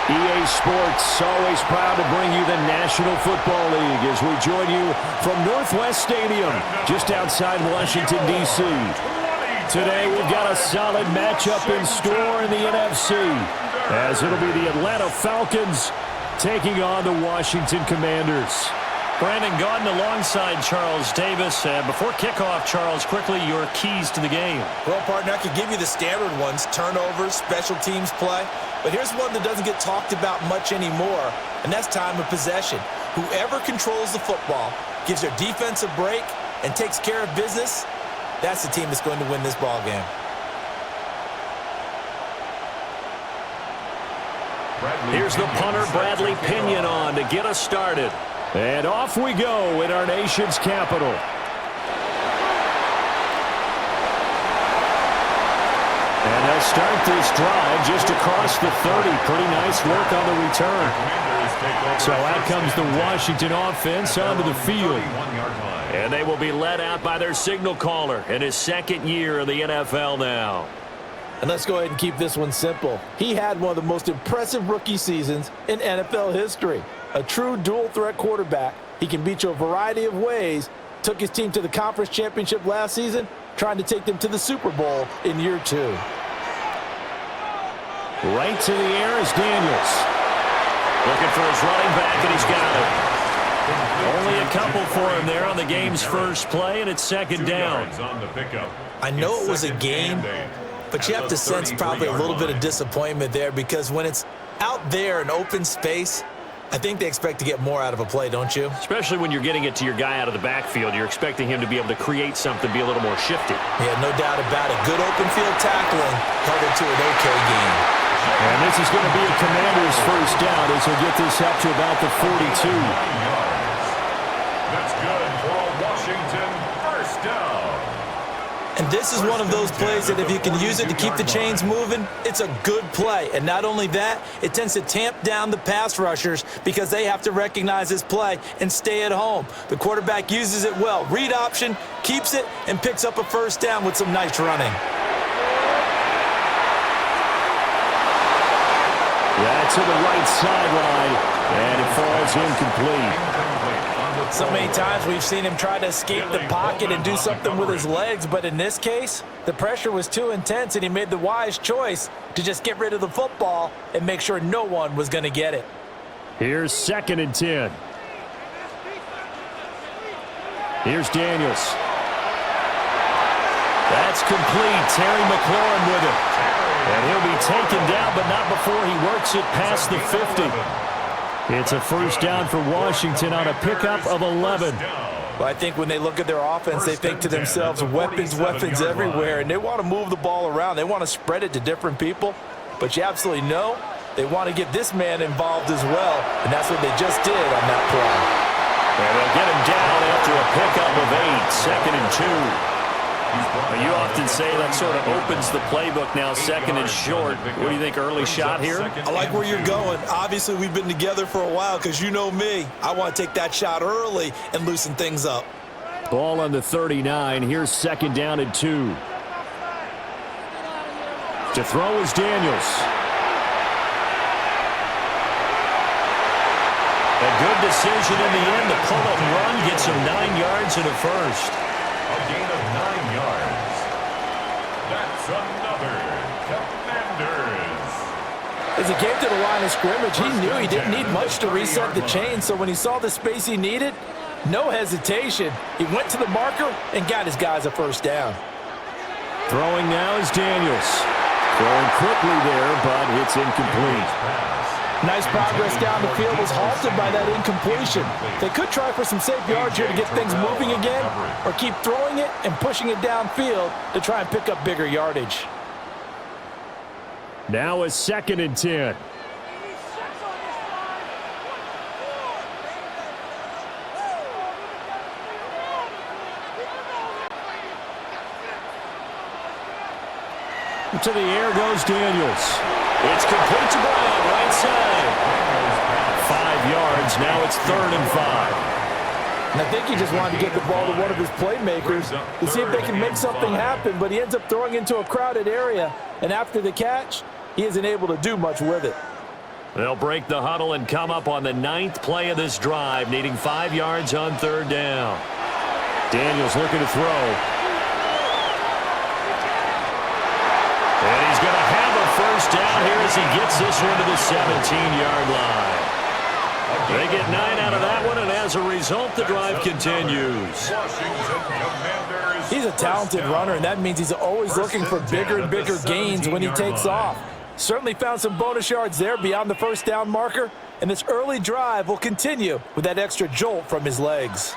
EA Sports, always proud to bring you the National Football League as we join you from Northwest Stadium, just outside Washington, D.C. Today, we've got a solid matchup in store in the NFC, as it'll be the Atlanta Falcons taking on the Washington Commanders. Brandon Gaudin alongside Charles Davis. And before kickoff, Charles, quickly your keys to the game. Well, partner, I could give you the standard ones, turnovers, special teams play. But here's one that doesn't get talked about much anymore, and that's time of possession. Whoever controls the football, gives their defense a break, and takes care of business, that's the team that's going to win this ball game. Here's the punter, Bradley Pinion, on to get us started. And off we go in our nation's capital. And they'll start this drive just across the 30. Pretty nice work on the return. So out comes the Washington offense onto the field. And they will be led out by their signal caller in his second year in the NFL now. And let's go ahead and keep this one simple. He had one of the most impressive rookie seasons in NFL history. A true dual-threat quarterback. He can beat you a variety of ways. Took his team to the conference championship last season, trying to take them to the Super Bowl in year 2. Right to the air is Daniels. Looking for his running back, and he's got it. Only a couple for him there on the game's first play, and it's second down. I know it was a game, but you have to sense probably a little bit of disappointment there, because when it's out there in open space, I think they expect to get more out of a play, don't you? Especially when you're getting it to your guy out of the backfield. You're expecting him to be able to create something, be a little more shifty. Yeah, no doubt about it. Good open field tackling held it to an okay game. And this is going to be a Commander's first down as he'll get this up to about the 42. That's good for a Washington first down. And this is one of those plays that if you can use it to keep the chains moving, it's a good play. And not only that, it tends to tamp down the pass rushers because they have to recognize this play and stay at home. The quarterback uses it well. Read option, keeps it, and picks up a first down with some nice running. Yeah, to the right sideline, and it falls incomplete. So many times we've seen him try to escape the pocket and do something with his legs, but in this case, the pressure was too intense, and he made the wise choice to just get rid of the football and make sure no one was going to get it. Here's 2nd and 10. Here's Daniels. That's complete. Terry McLaurin with it. And he'll be taken down, but not before he works it past the 50. It's a first down for Washington on a pickup of 11. Well, I think when they look at their offense, they think to themselves, weapons everywhere, and they want to move the ball around. They want to spread it to different people, but you absolutely know they want to get this man involved as well, and that's what they just did on that play. And they'll get him down after a pickup of 8, 2nd and 2. You often say that sort of opens the playbook now, 2nd and short. What do you think, early shot here? I like where you're going. Obviously, we've been together for a while because you know me. I want to take that shot early and loosen things up. Ball on the 39. Here's 2nd down and 2. To throw is Daniels. A good decision in the end. The pull-up run gets him 9 yards and a first. A gain of 9 yards. That's another Commanders. As he came to the line of scrimmage, he knew he didn't need much to reset the chain, so when he saw the space he needed, no hesitation. He went to the marker and got his guys a first down. Throwing now is Daniels. Throwing quickly there, but it's incomplete. Nice progress down the field was halted by that incompletion. They could try for some safe yards here to get things moving again, or keep throwing it and pushing it downfield to try and pick up bigger yardage. Now a 2nd and 10. To the air goes Daniels. It's complete to Brown, right side. 5 yards. Now it's 3rd and 5. And I think he just wanted to get the ball to one of his playmakers to see if they can make something happen, but he ends up throwing into a crowded area, and after the catch, he isn't able to do much with it. They'll break the huddle and come up on the 9th play of this drive, needing 5 yards on 3rd down. Daniels looking to throw. And he's going to have a 1st down here as he gets this one to the 17-yard line. They get 9 out of that one, and as a result, the drive continues. He's a talented runner, and that means he's always looking for bigger and bigger gains when he takes off. Certainly found some bonus yards there beyond the 1st down marker, and this early drive will continue with that extra jolt from his legs.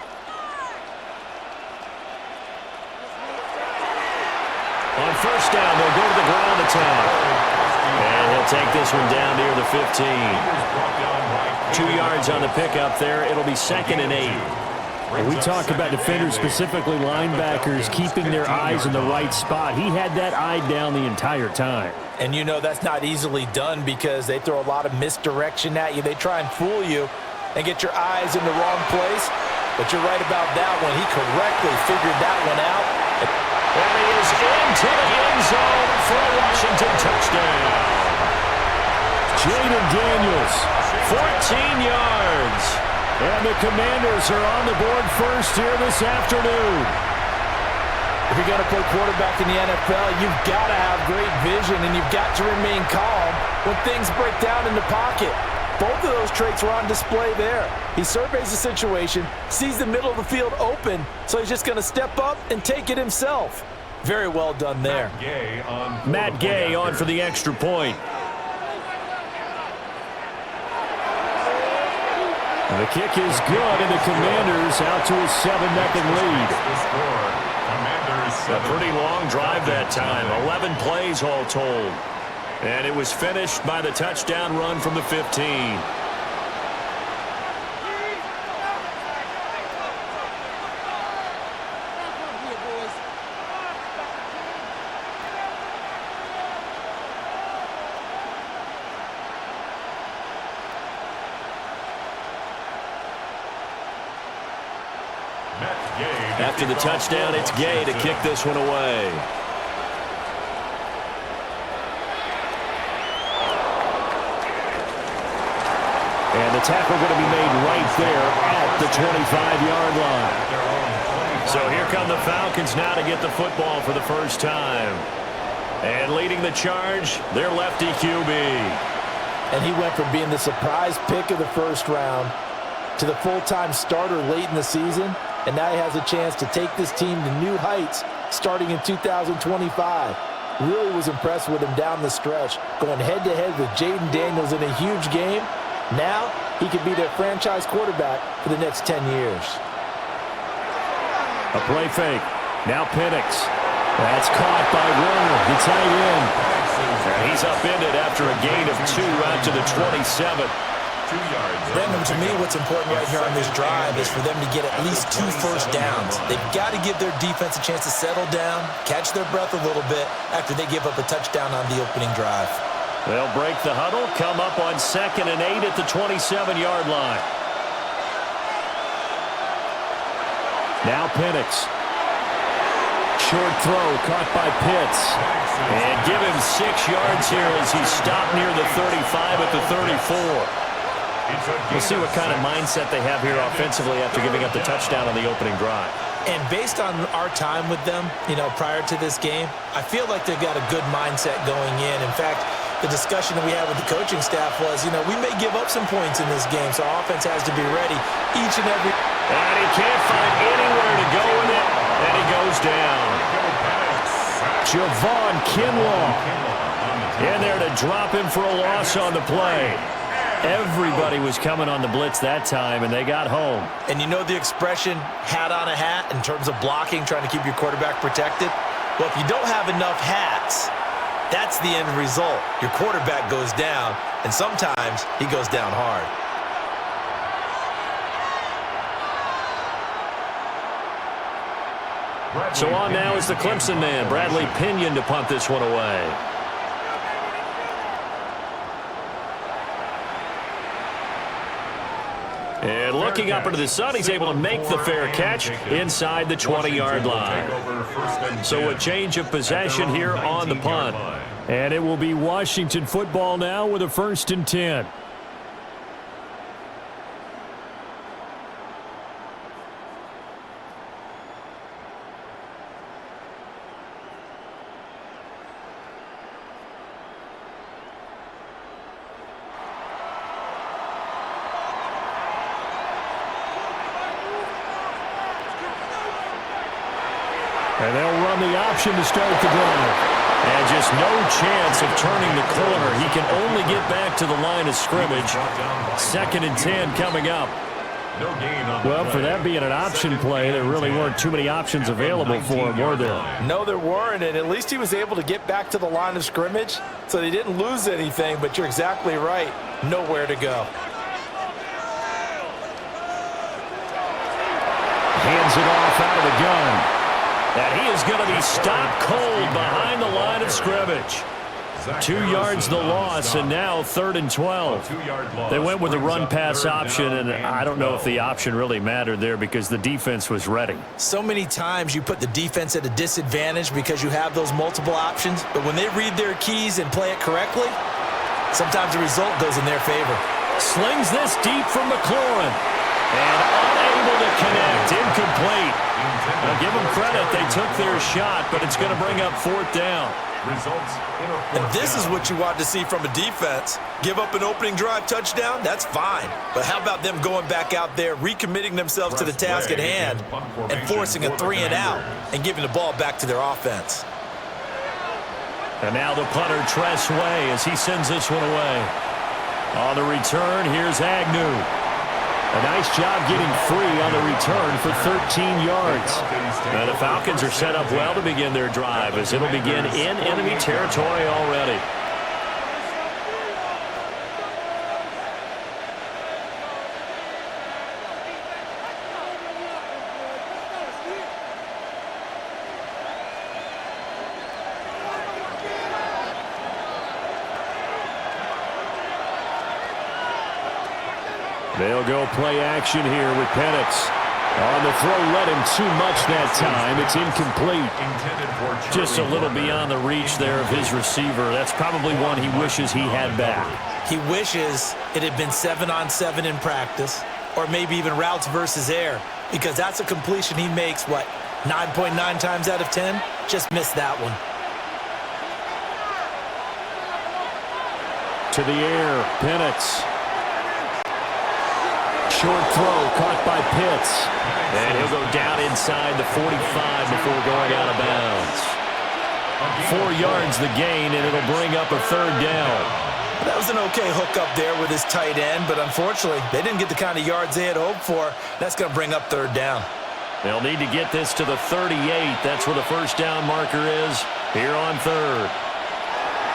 On 1st down, they'll go to the ground attack. And he'll take this one down near the 15. 2 yards on the pickup there. It'll be 2nd and 8. When we talk about defenders, specifically linebackers, keeping their eyes in the right spot. He had that eye down the entire time. And you know that's not easily done because they throw a lot of misdirection at you. They try and fool you and get your eyes in the wrong place. But you're right about that one. He correctly figured that one out. And he is into the end zone for a Washington touchdown. Jaden Daniels. 14 yards. And the Commanders are on the board first here this afternoon. If you're going to play quarterback in the NFL, you've got to have great vision and you've got to remain calm when things break down in the pocket. Both of those traits were on display there. He surveys the situation, sees the middle of the field open, so he's just going to step up and take it himself. Very well done there. Matt Gay on for the extra point. And the kick is good, and the Commanders out to a 7-0 lead. A pretty long drive that time. 11 plays all told. And it was finished by the touchdown run from the 15. After the touchdown, it's Gay to kick this one away. And the tackle going to be made right there at the 25-yard line. So here come the Falcons now to get the football for the first time. And leading the charge, their lefty QB. And he went from being the surprise pick of the 1st round to the full-time starter late in the season. And now he has a chance to take this team to new heights starting in 2025. Really was impressed with him down the stretch, going head-to-head with Jaden Daniels in a huge game. Now he could be their franchise quarterback for the next 10 years. A play fake. Now Penix. That's caught by Warner, the tight end. And he's upended after a gain of 2 out to the 27. 2 yards. Brandon, to me, what's important right here on this drive is for them to get at least 2 first downs. They've got to give their defense a chance to settle down, catch their breath a little bit after they give up a touchdown on the opening drive. They'll break the huddle, come up on 2nd and 8 at the 27-yard line. Now Penix. Short throw caught by Pitts. And give him 6 yards here as he's stopped near the 35 at the 34. We'll see what kind of mindset they have here offensively after giving up the touchdown on the opening drive. And based on our time with them, prior to this game, I feel like they've got a good mindset going in. In fact, the discussion that we had with the coaching staff was, we may give up some points in this game, so our offense has to be ready each and every. And he can't find anywhere to go with it, and he goes down. Javon Kinlaw in there to drop him for a loss on the play. Everybody was coming on the blitz that time, and they got home. And you know the expression, hat on a hat, in terms of blocking, trying to keep your quarterback protected? Well, if you don't have enough hats, that's the end result. Your quarterback goes down, and sometimes he goes down hard. So on now is the Clemson man, Bradley Pinion, to punt this one away. And looking up into the sun, he's able to make the fair catch inside the 20-yard line. So a change of possession here on the punt. And it will be Washington football now with a 1st and 10. option to start the drive. And just no chance of turning the corner. He can only get back to the line of scrimmage. 2nd and 10 coming up. No gain on the Well, for play. that being an option play, there really weren't too many options available for him, were there? No, there weren't, and at least he was able to get back to the line of scrimmage, so they didn't lose anything, but you're exactly right. Nowhere to go. Hands it off out of the gun. And he is going to be stopped cold behind the line of scrimmage. 2 yards the loss, and now 3rd and 12. They went with the run-pass option, and I don't know if the option really mattered there because the defense was ready. So many times you put the defense at a disadvantage because you have those multiple options, but when they read their keys and play it correctly, sometimes the result goes in their favor. Slings this deep from McLaurin. And unable to connect. Incomplete. Now give them credit. They took their shot, but it's going to bring up 4th down. And this is what you want to see from a defense. Give up an opening drive touchdown, that's fine. But how about them going back out there, recommitting themselves to the task at hand, and forcing a 3 and out, and giving the ball back to their offense. And now the punter, Tress Way, as he sends this one away. On the return, here's Agnew. A nice job getting free on the return for 13 yards. And the Falcons are set up well to begin their drive as it'll begin in enemy territory already. They'll go play action here with Penix. On the throw, led him too much that time. It's incomplete. Just a little beyond the reach there of his receiver. That's probably one he wishes he had back. He wishes it had been 7-on-7 in practice, or maybe even routes versus air, because that's a completion he makes, 9.9 times out of 10? Just missed that one. To the air, Penix. Short throw caught by Pitts. And he'll go down inside the 45 before going out of bounds. 4 yards the gain, and it'll bring up a 3rd down. That was an okay hook up there with his tight end, but unfortunately, they didn't get the kind of yards they had hoped for. That's going to bring up 3rd down. They'll need to get this to the 38. That's where the 1st down marker is here on 3rd.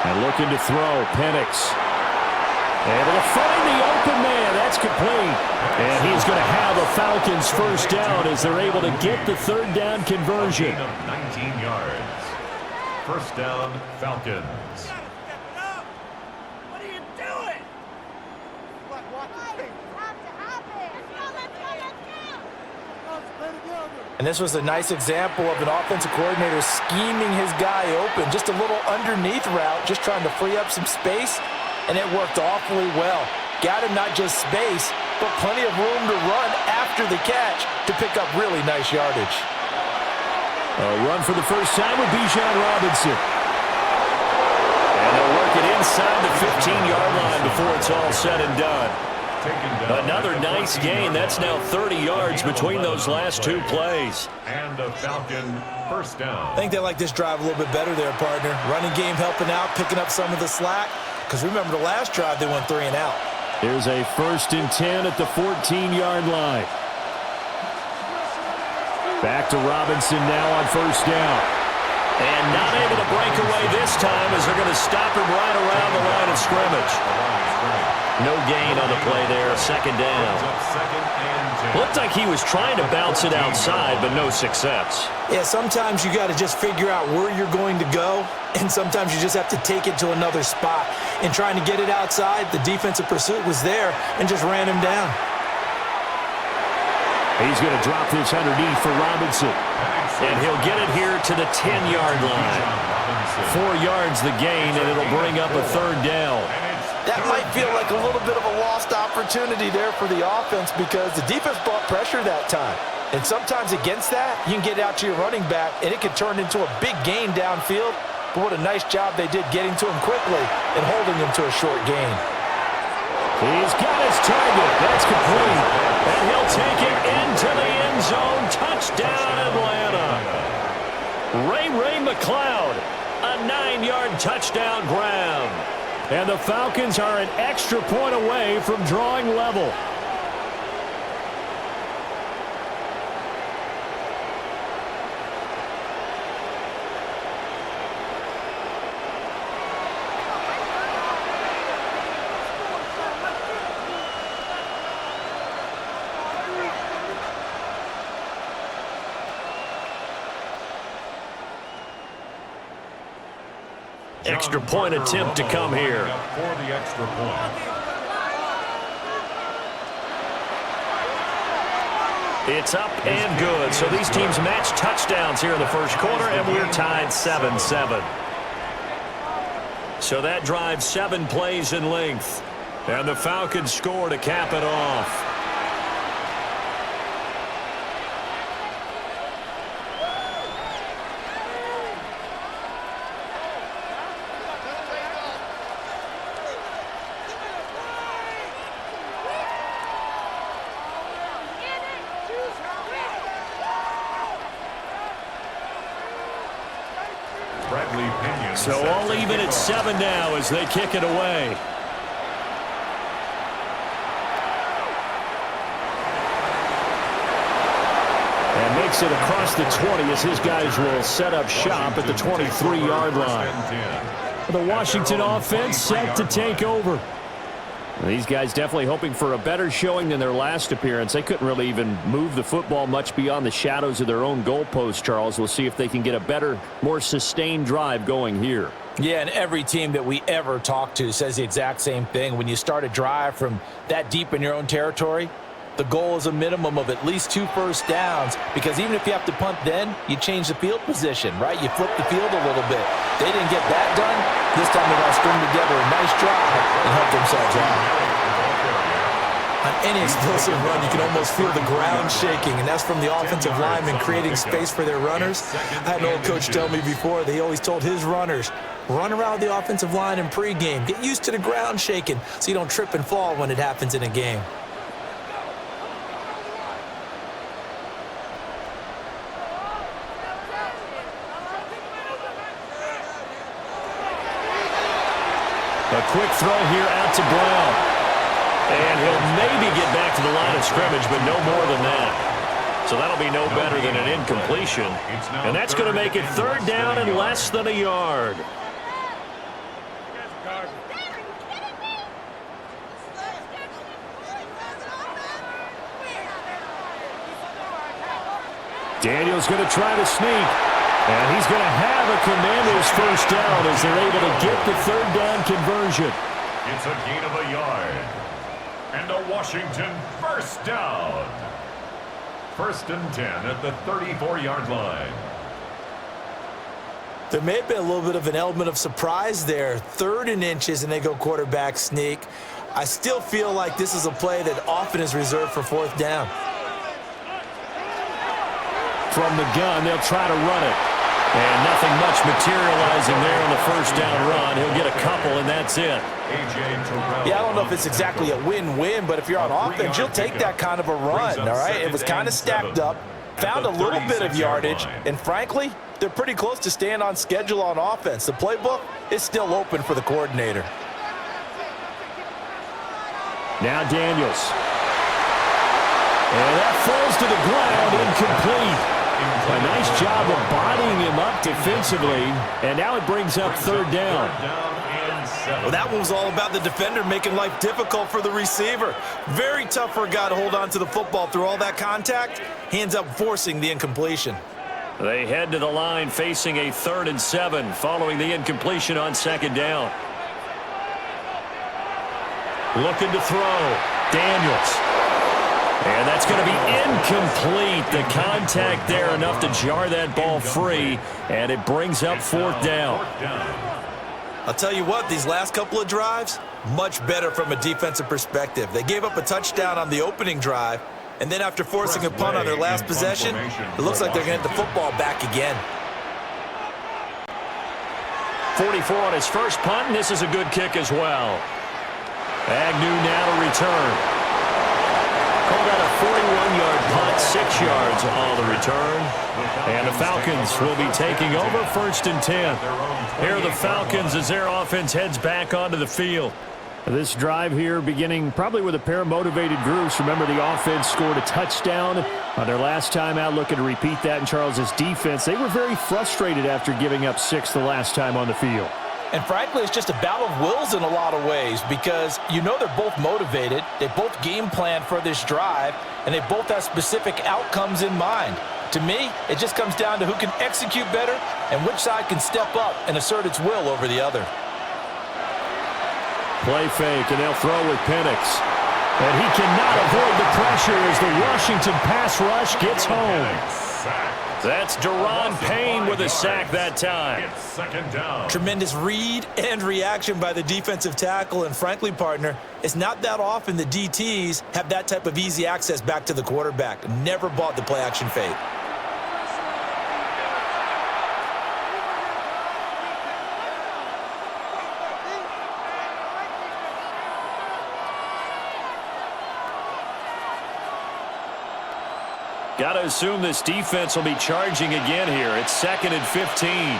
And looking to throw, Penix. Able to find the open man. That's complete. And he's going to have a Falcons 1st down as they're able to get the 3rd down conversion. 19 yards. 1st down, Falcons. What are you doing? And this was a nice example of an offensive coordinator scheming his guy open. Just a little underneath route, just trying to free up some space, and it worked awfully well. Got him not just space, but plenty of room to run after the catch to pick up really nice yardage. A run for the first time with Bijan Robinson. And they'll work it inside the 15-yard line before it's all said and done. Another nice gain. That's now 30 yards between those last 2 plays. And a Falcon 1st down. I think they like this drive a little bit better there, partner. Running game helping out, picking up some of the slack. Because remember the last drive, they went 3 and out. Here's a 1st and 10 at the 14-yard line. Back to Robinson now on 1st down. And not able to break away this time as they're going to stop him right around the line of scrimmage. No gain on the play there, 2nd down. Looked like he was trying to bounce it outside, but no success. Yeah, sometimes you got to just figure out where you're going to go, and sometimes you just have to take it to another spot. In trying to get it outside, the defensive pursuit was there and just ran him down. He's going to drop this underneath for Robinson. And he'll get it here to the 10-yard line. 4 yards the gain, and it'll bring up a 3rd down. That might feel like a little bit of a lost opportunity there for the offense because the defense brought pressure that time. And sometimes against that, you can get out to your running back, and it can turn into a big gain downfield. But what a nice job they did getting to him quickly and holding him to a short gain. He's got his target. That's complete. And he'll take it into the end zone. Touchdown, Atlanta. Ray McLeod, a 9-yard touchdown grab. And the Falcons are an extra point away from drawing level. Extra point attempt to come here. For the extra point. It's up and good. So these teams match touchdowns here in the first quarter, and we're tied 7-7. So that drives 7 plays in length. And the Falcons score to cap it off. So all even at 7 now as they kick it away. And makes it across the 20 as his guys will set up shop at the 23-yard line. The Washington offense set to take over. These guys definitely hoping for a better showing than their last appearance. They couldn't really even move the football much beyond the shadows of their own goalpost, Charles. We'll see if they can get a better, more sustained drive going here. Yeah, and every team that we ever talk to says the exact same thing. When you start a drive from that deep in your own territory, the goal is a minimum of at least 2 first downs, because even if you have to punt then, you change the field position, right? You flip the field a little bit. They didn't get that done. This time they're going to string together a nice drive and help themselves out. On any explosive run, you can almost feel the ground shaking, and that's from the offensive linemen creating space for their runners. I had an old coach tell me before, they always told his runners, run around the offensive line in pregame. Get used to the ground shaking so you don't trip and fall when it happens in a game. A quick throw here out to Brown. And he'll maybe get back to the line of scrimmage, but no more than that. So that'll be no better than an incompletion. And that's going to make it 3rd down and less than a yard. Daniel's going to try to sneak. And he's going to have a Commanders first down as they're able to get the 3rd down conversion. It's a gain of a yard. And a Washington first down. 1st and 10 at the 34-yard line. There may have been a little bit of an element of surprise there. 3rd and inches, and they go quarterback sneak. I still feel like this is a play that often is reserved for 4th down. From the gun, they'll try to run it. And nothing much materializing there on the first down run. He'll get a couple, and that's it. Yeah, I don't know if it's exactly a win-win, but if you're on offense, you'll take that kind of a run, all right? It was kind of stacked up, found a little bit of yardage, and frankly, they're pretty close to staying on schedule on offense. The playbook is still open for the coordinator. Now Daniels. And that falls to the ground, incomplete. A nice job of bodying him up defensively, and now it brings up 3rd down. Well, that one was all about the defender making life difficult for the receiver. Very tough for a guy to hold on to the football through all that contact. He ends up forcing the incompletion. They head to the line facing a 3rd and 7 following the incompletion on 2nd down. Looking to throw. Daniels. And that's going to be incomplete. The contact there enough to jar that ball free, and it brings up 4th down. I'll tell you what, these last couple of drives, much better from a defensive perspective. They gave up a touchdown on the opening drive, and then after forcing a punt on their last possession, it looks like they're going to get the football back again. 44 on his first punt, and this is a good kick as well. Agnew now to return. Called out a 41-yard punt, 6 yards on the return. And the Falcons will be taking over 1st and 10. Here are the Falcons as their offense heads back onto the field. This drive here beginning probably with a pair of motivated groups. Remember, the offense scored a touchdown on their last time out, looking to repeat that in Charles' defense. They were very frustrated after giving up 6 the last time on the field. And frankly, it's just a battle of wills in a lot of ways because you know they're both motivated, they both game plan for this drive, and they both have specific outcomes in mind. To me, it just comes down to who can execute better and which side can step up and assert its will over the other. Play fake, and they'll throw with Penix. And he cannot avoid the pressure as the Washington pass rush gets home. That's Daron Payne with a sack that time. It's 2nd down. Tremendous read and reaction by the defensive tackle, and frankly, partner, it's not that often the DTs have that type of easy access back to the quarterback. Never bought the play-action fake. Got to assume this defense will be charging again here. It's 2nd and 15.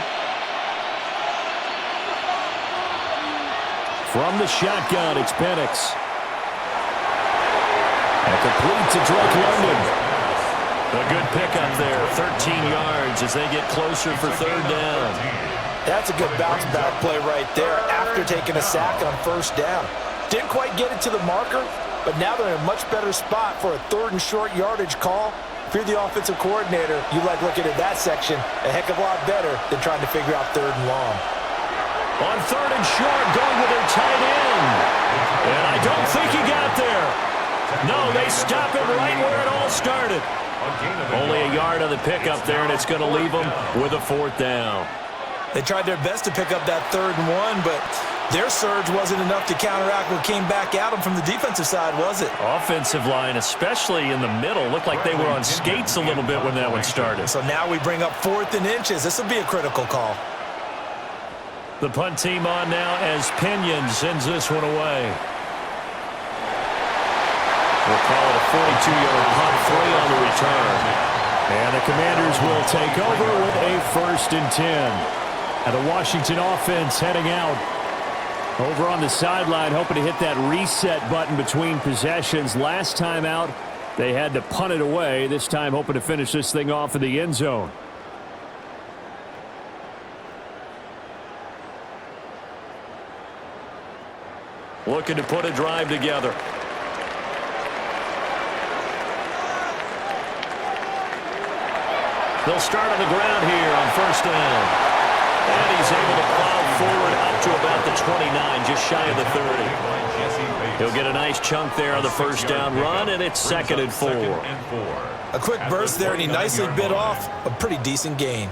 From the shotgun, it's Penix. And complete to Drake London. A good pickup there, 13 yards as they get closer for 3rd down. That's a good bounce-back play right there after taking a sack on 1st down. Didn't quite get it to the marker, but now they're in a much better spot for a 3rd and short yardage call. If you're the offensive coordinator, you like looking at that section a heck of a lot better than trying to figure out 3rd and long. On 3rd and short, going with their tight end. And I don't think he got there. No, they stop him right where it all started. Only a yard on the pickup there, and it's going to leave them with a 4th down. They tried their best to pick up that 3rd and 1, but their surge wasn't enough to counteract what came back at them from the defensive side, was it? Offensive line, especially in the middle, looked like they were on skates a little bit when that one started. So now we bring up 4th and inches. This will be a critical call. The punt team on now as Pinion sends this one away. We'll call it a 42-yard punt, 3 on the return. And the Commanders will take over with a 1st and 10. And the Washington offense heading out. Over on the sideline, hoping to hit that reset button between possessions. Last time out, they had to punt it away. This time, hoping to finish this thing off in the end zone. Looking to put a drive together. They'll start on the ground here on 1st down. And he's able to plow forward up to about the 29, just shy of the 30. He'll get a nice chunk there on the 1st down run, and it's 2nd and 4. A quick burst there, and he nicely bit off a pretty decent gain.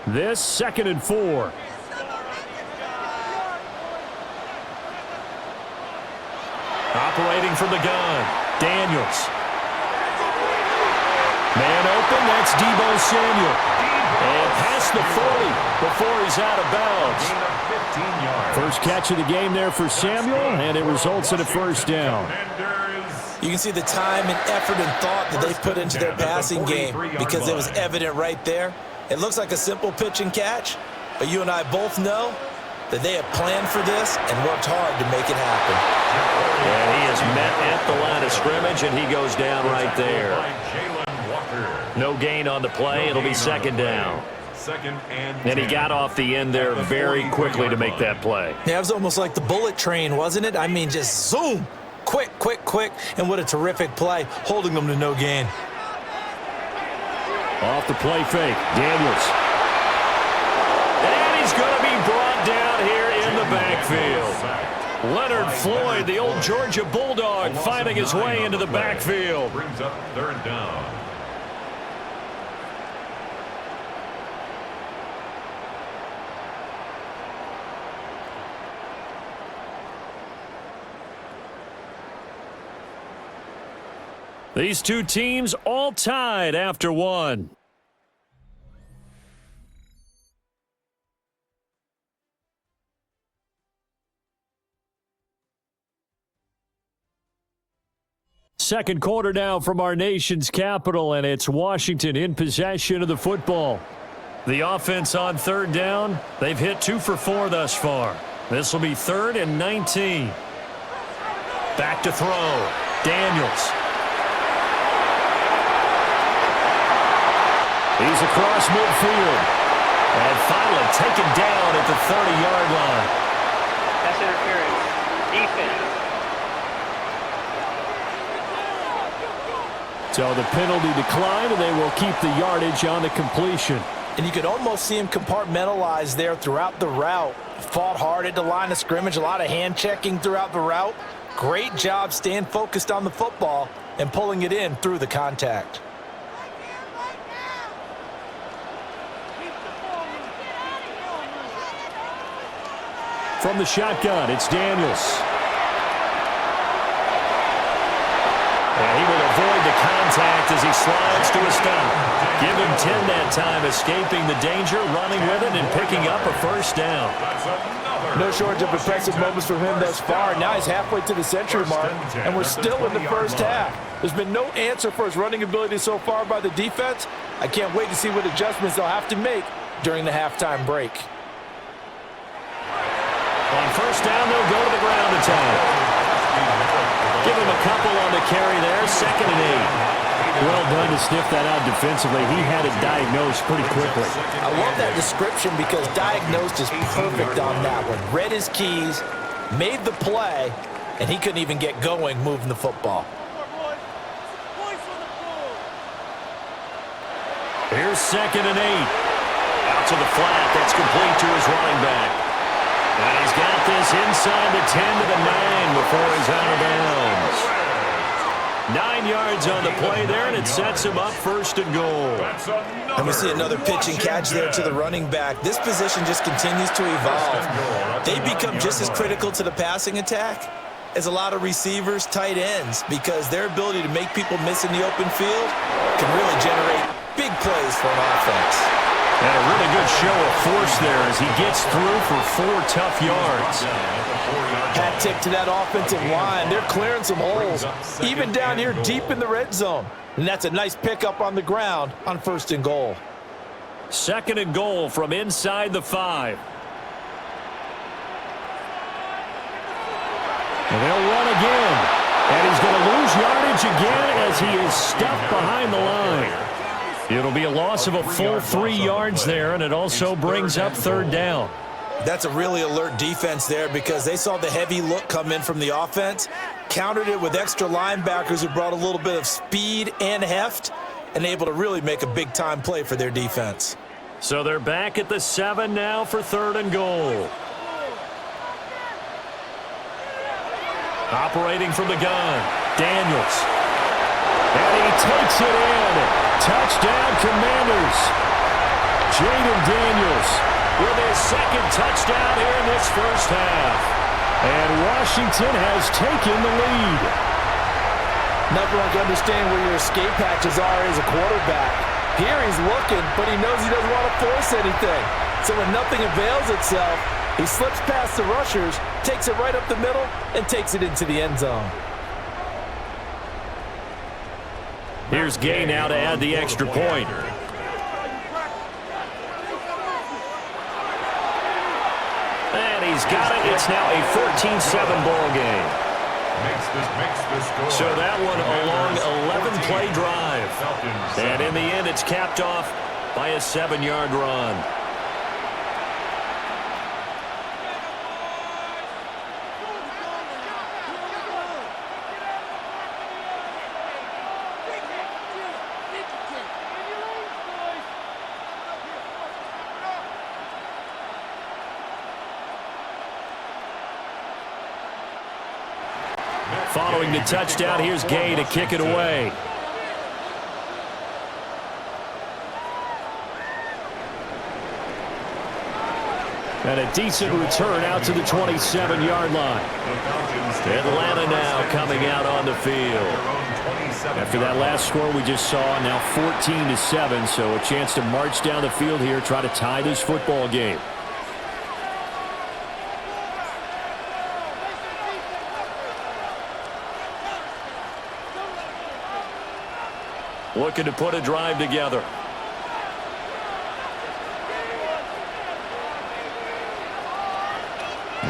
This 2nd and 4. Operating from the gun, Daniels. Man open, that's Deebo Samuel. And past the 40 before he's out of bounds. First catch of the game there for Samuel, and it results in a 1st down. You can see the time and effort and thought that they put into their passing game because it was evident right there. It looks like a simple pitch and catch, but you and I both know that they have planned for this and worked hard to make it happen. And he is met at the line of scrimmage, and he goes down right there. No gain on the play. It'll be 2nd down. And he got off the end there very quickly to make that play. Yeah, it was almost like the bullet train, wasn't it? I mean, just zoom. Quick, quick, quick. And what a terrific play, holding them to no gain. Off the play fake, Daniels. And he's going to be brought down here in the backfield. Leonard Floyd, the old Georgia Bulldog, finding his way into the backfield. Brings up 3rd down. These two teams all tied after one. second quarter now from our nation's capital, and it's Washington in possession of the football. The offense on third down, they've hit 2 for 4 thus far. This will be 3rd and 19. Back to throw. Daniels. He's across midfield. And finally taken down at the 30-yard line. That's interference. Defense. So the penalty declined, and they will keep the yardage on the completion. And you could almost see him compartmentalize there throughout the route. Fought hard at the line of scrimmage, a lot of hand checking throughout the route. Great job staying focused on the football and pulling it in through the contact. From the shotgun, it's Daniels. And he will avoid the contact as he slides to a stop. Give him 10 that time, escaping the danger, running with it, and picking up a first down. No shortage of impressive moments from him thus far. Now he's halfway to the century mark, and we're still in the first half. There's been no answer for his running ability so far by the defense. I can't wait to see what adjustments they'll have to make during the halftime break. On first down, they'll go to the ground attack. Give him a couple on the carry there, 2nd and 8. Well done to sniff that out defensively. He had it diagnosed pretty quickly. I love that description because diagnosed is perfect on that one. Read his keys, made the play, and he couldn't even get going moving the football. Here's 2nd and 8. Out to the flat. That's complete to his running back. And he's got this inside the 10 to the 9 before he's out of bounds. 9 yards on the play there, and it sets him up 1st and goal. And we see another pitch and catch there to the running back. This position just continues to evolve. They become just as critical to the passing attack as a lot of receivers, tight ends, because their ability to make people miss in the open field can really generate big plays for an offense. And a really good show of force there as he gets through for 4 tough yards. Hat tip to that offensive line. They're clearing some holes, even down here deep in the red zone. And that's a nice pickup on the ground on 1st and goal. 2nd and goal from inside the 5. And they'll run again. And he's going to lose yardage again as he is stuffed behind the line. It'll be a loss of a full 3 yards there, and it also brings up 3rd down. That's a really alert defense there because they saw the heavy look come in from the offense, countered it with extra linebackers who brought a little bit of speed and heft, and able to really make a big-time play for their defense. So they're back at the 7 now for 3rd and goal. Operating from the gun, Daniels. And he takes it in. Touchdown, Commanders. Jaden Daniels with his 2nd touchdown here in this 1st half. And Washington has taken the lead. Nothing like understanding where your escape hatches are as a quarterback. Here he's looking, but he knows he doesn't want to force anything. So when nothing avails itself, he slips past the rushers, takes it right up the middle, and takes it into the end zone. Here's Gay now to add the extra point. And he's got it. It's now a 14-7 ball game. So that one a long 11-play drive. And in the end, it's capped off by a 7-yard run. Following the touchdown, here's Gay to kick it away. And a decent return out to the 27-yard line. Atlanta now coming out on the field. After that last score we just saw, now 14-7, so a chance to march down the field here, try to tie this football game. looking to put a drive together.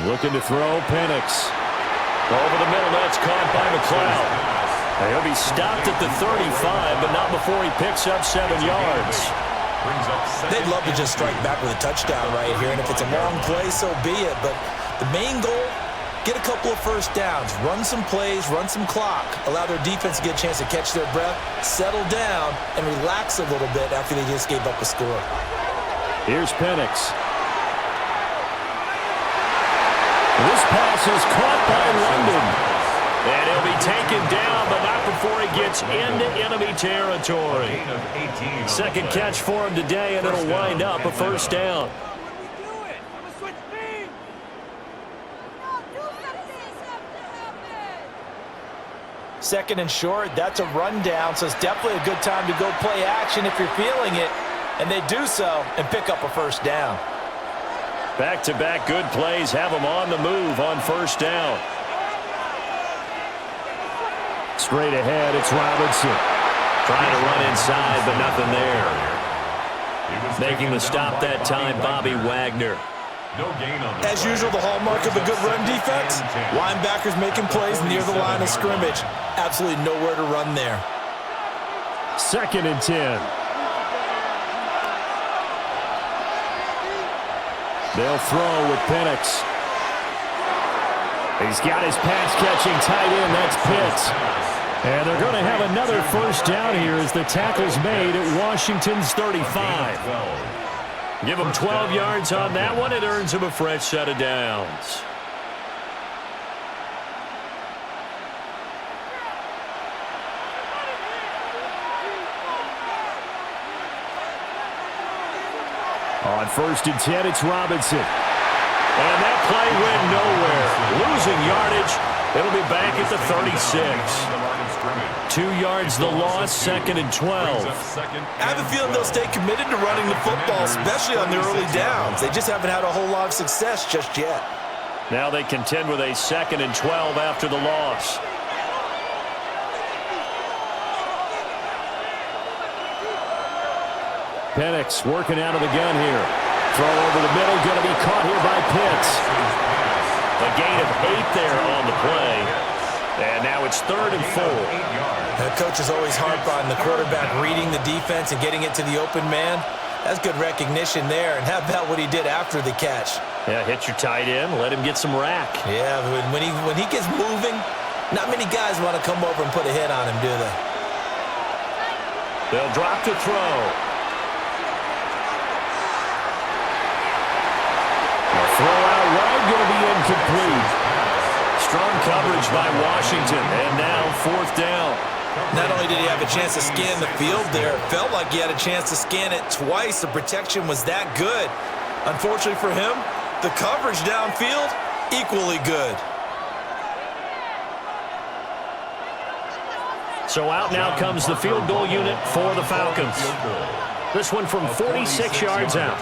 Looking to throw, Penix. Over the middle, that's caught by McLeod. He'll be stopped at the 35, but not before he picks up 7 yards. They'd love to just strike back with a touchdown right here, and if it's a long play, so be it. But the main goal, get a couple of first downs, run some plays, run some clock, allow their defense to get a chance to catch their breath, settle down, and relax a little bit after they just gave up a score. Here's Penix. This pass is caught by London. And he'll be taken down, but not before he gets into enemy territory. Second catch for him today, and it'll wind up a first down. Second and short, that's a rundown, so it's definitely a good time to go play action if you're feeling it. And they do so and pick up a first down. Back-to-back good plays have them on the move on first down. Straight ahead, it's Robinson. Trying to run inside, but nothing there. Making the stop that time, Bobby Wagner. As usual, the hallmark of a good run defense, linebackers making plays near the line of scrimmage. Absolutely nowhere to run there. 2nd and 10. They'll throw with Penix. He's got his pass-catching tight end. That's Pitts. And they're going to have another first down here as the tackle's made at Washington's 35. Give him 12 yards on that one. It earns him a fresh set of downs. On 1st and 10, it's Robinson. And that play went nowhere. Losing yardage. It'll be back at the 36. 2 yards the loss, 2nd and 12. I have a feeling they'll stay committed to running the football, especially on the early downs. They just haven't had a whole lot of success just yet. Now they contend with a 2nd and 12 after the loss. Penix working out of the gun here. Throw over the middle, going to be caught here by Pitts. A gain of 8 there on the play. And now it's 3rd and 4. The coach is always hard on the quarterback reading the defense and getting it to the open man. That's good recognition there. And how about what he did after the catch? Yeah, hit your tight end, let him get some rack. Yeah, when he gets moving, not many guys want to come over and put a hit on him, do they? They'll drop to throw. Throw out wide, going to be incomplete. Strong coverage by Washington, and now 4th down. Not only did he have a chance to scan the field there, it felt like he had a chance to scan it twice. The protection was that good. Unfortunately for him, the coverage downfield, equally good. So out now comes the field goal unit for the Falcons. This one from 46 yards out.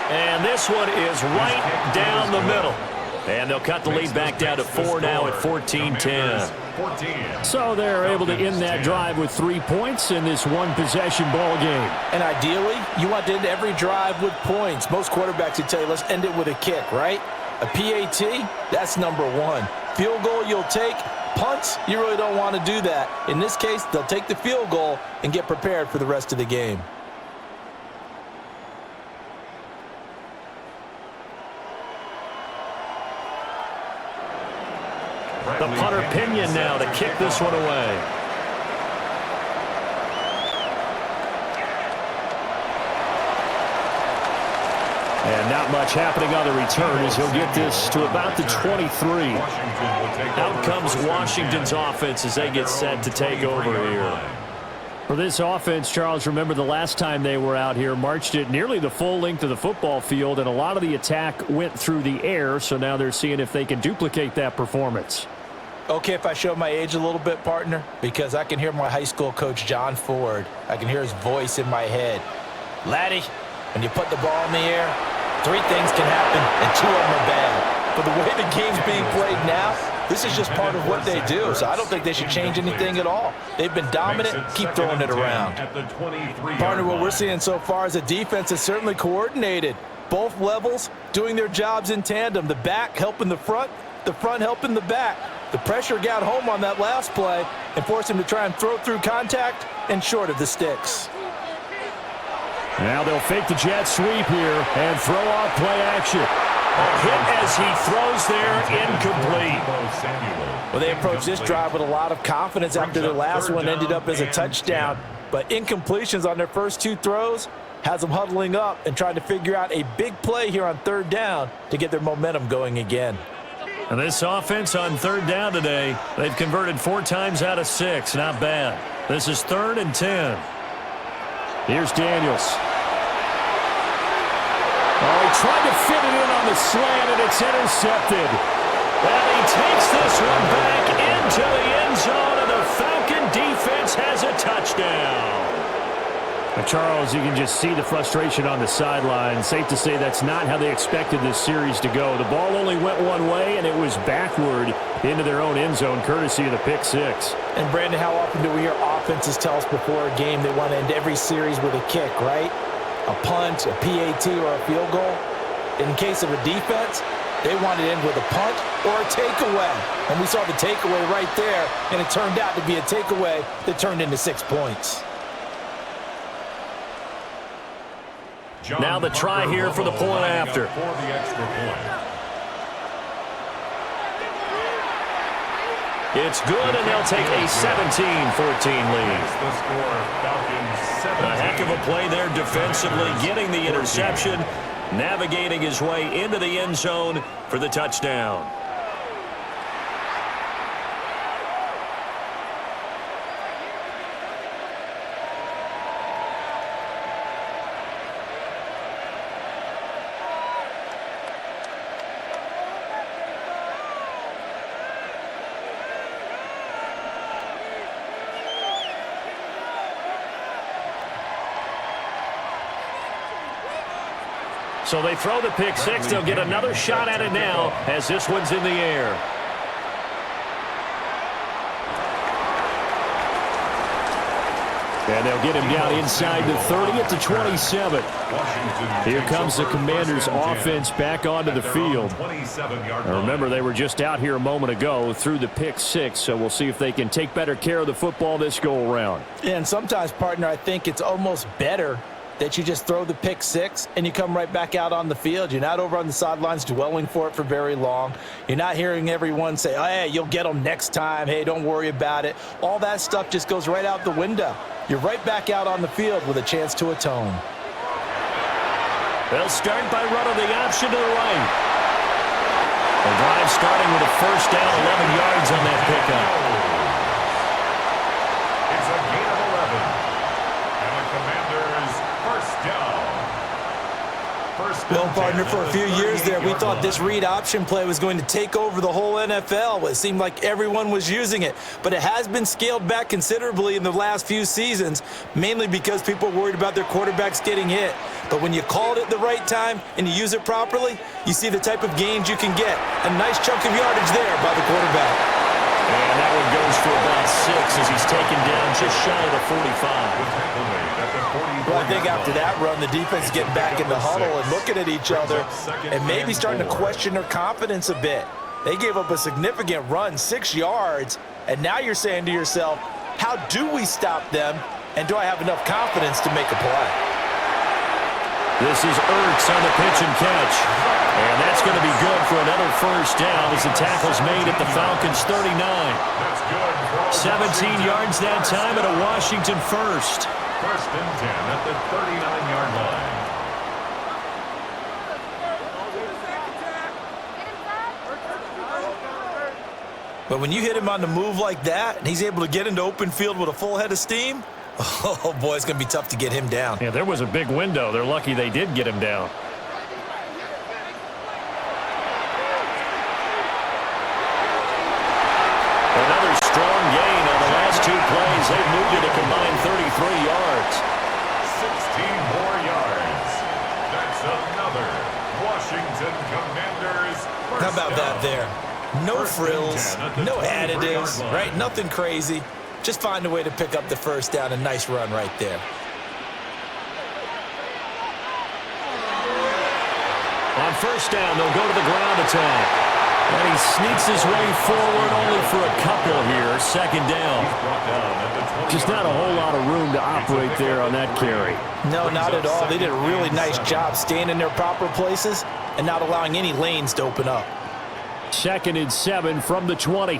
And this one is right down the middle. And they'll cut the lead back down to 4 now at 14-10. So they're able to end that drive with 3 points in this one-possession ball game. And ideally, you want to end every drive with points. Most quarterbacks would tell you, let's end it with a kick, right? A PAT, that's number 1. Field goal you'll take. Punts, you really don't want to do that. In this case, they'll take the field goal and get prepared for the rest of the game. The punter Pinion now to kick this one away. And not much happening on the return as he'll get this to about the 23. Out comes Washington's offense as they get set to take over here. For this offense, Charles, remember the last time they were out here, marched it nearly the full length of the football field, and a lot of the attack went through the air, so now they're seeing if they can duplicate that performance. Okay, if I show my age a little bit, partner, because I can hear my high school coach, John Ford. I can hear his voice in my head. Laddie, when you put the ball in the air, 3 things can happen, and 2 of them are bad. But the way the game's being played now, This is just part of what they do, so I don't think they should change anything at all. They've been dominant. Keep throwing it around. Partner, what we're seeing so far is a defense is certainly coordinated. Both levels doing their jobs in tandem. The back helping the front helping the back. The pressure got home on that last play and forced him to try and throw through contact and short of the sticks. Now they'll fake the jet sweep here and throw off play action. A hit as he throws there, incomplete. Well, they approached this drive with a lot of confidence after their last one ended up as a touchdown. But incompletions on their first two throws has them huddling up and trying to figure out a big play here on third down to get their momentum going again. And this offense on third down today, they've converted 4 times out of 6. Not bad. This is 3rd and 10. Here's Daniels. Oh, he tried to fit it in on the slant, and it's intercepted. And he takes this one back into the end zone, and the Falcon defense has a touchdown. Now, Charles, you can just see the frustration on the sideline. Safe to say that's not how they expected this series to go. The ball only went one way, and it was backward into their own end zone, courtesy of the pick six. And, Brandon, how often do we hear offenses tell us before a game they want to end every series with a kick, right? A punt, a PAT, or a field goal. In case of a defense, they want to end with a punt or a takeaway. And we saw the takeaway right there, and it turned out to be a takeaway that turned into 6 points. Now the try here for the point after. It's good, and they'll take a 17-14 lead. A heck of a play there defensively, getting the interception, navigating his way into the end zone for the touchdown. So they throw the pick six. They'll get another shot at it now as this one's in the air. And they'll get him down inside the 30 at the 27. Here comes the Commanders' offense back onto the field. Now remember, they were just out here a moment ago through the pick six, so we'll see if they can take better care of the football this go-around. Yeah, and sometimes, partner, I think it's almost better that you just throw the pick six and you come right back out on the field. You're not over on the sidelines dwelling for it for very long. You're not hearing everyone say, oh, hey, you'll get them next time. Hey, don't worry about it. All that stuff just goes right out the window. You're right back out on the field with a chance to atone. They'll start by running the option to the right. The drive starting with a first down, 11 yards on that pickup. It's a gain of 11. And the Commanders first down. Well, partner, for a few years there, we thought this read option play was going to take over the whole NFL. It seemed like everyone was using it, but it has been scaled back considerably in the last few seasons, mainly because people are worried about their quarterbacks getting hit. But when you call it at the right time and you use it properly, you see the type of gains you can get. A nice chunk of yardage there by the quarterback. And that one goes for about 6 as he's taken down just shy of the 45. Well, I think after that run, the defense is getting back in the huddle and looking at each other and maybe starting to question their confidence a bit. They gave up a significant run, 6 yards, and now you're saying to yourself, how do we stop them, and do I have enough confidence to make a play? This is Ertz on the pitch and catch. And that's going to be good for another first down as the tackle's made at the Falcons' 39. 17 yards that time at a Washington first. First and 10 at the 39-yard line. But when you hit him on the move like that, and he's able to get into open field with a full head of steam, oh, boy, it's going to be tough to get him down. Yeah, there was a big window. They're lucky they did get him down. Another strong gain on the last 2 plays. They've moved it a combined 33 yards. 16 more yards. That's another Washington Commanders first How about down. that there? No frills, no additives, right? Nothing crazy. Just find a way to pick up the first down. A nice run right there. On first down, they'll go to the ground attack. And he sneaks his way forward only for a couple here. Second down. Just not a whole lot of room to operate there on that carry. No, not at all. They did a really nice job staying in their proper places and not allowing any lanes to open up. 2nd and 7 from the 20.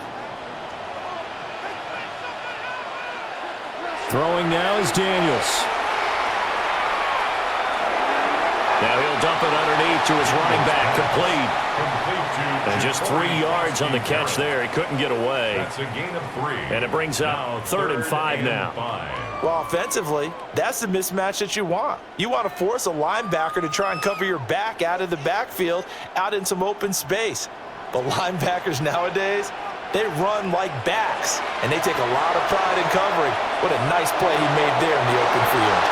Throwing now is Daniels. Now he'll dump it underneath to his running back, complete. And just 3 yards on the catch there. He couldn't get away. That's a gain of 3. And it brings up 3rd and 5 now. Well, offensively, that's the mismatch that you want. You want to force a linebacker to try and cover your back out of the backfield, out in some open space. But linebackers nowadays, they run like backs, and they take a lot of pride in covering. What a nice play he made there in the open field.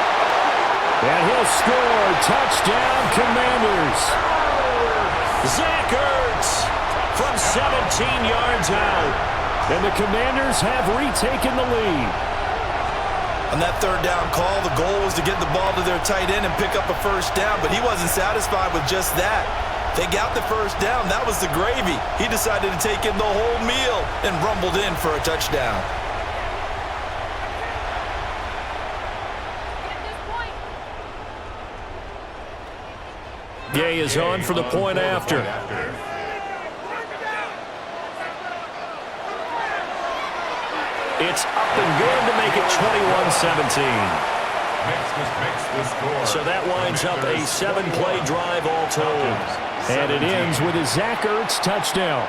And he'll score. Touchdown, Commanders. Zach Ertz from 17 yards out. And the Commanders have retaken the lead. On that 3rd down call, the goal was to get the ball to their tight end and pick up a first down, but he wasn't satisfied with just that. They got the first down. That was the gravy. He decided to take in the whole meal and rumbled in for a touchdown. Gay is on for the point after. It's up and good to make it 21-17. So that winds up a 7-play drive all told. And it ends with a Zach Ertz touchdown.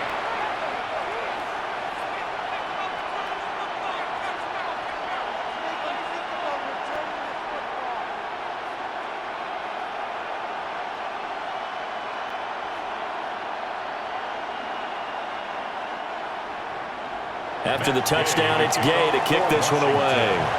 After the touchdown, it's Gay to kick this one away.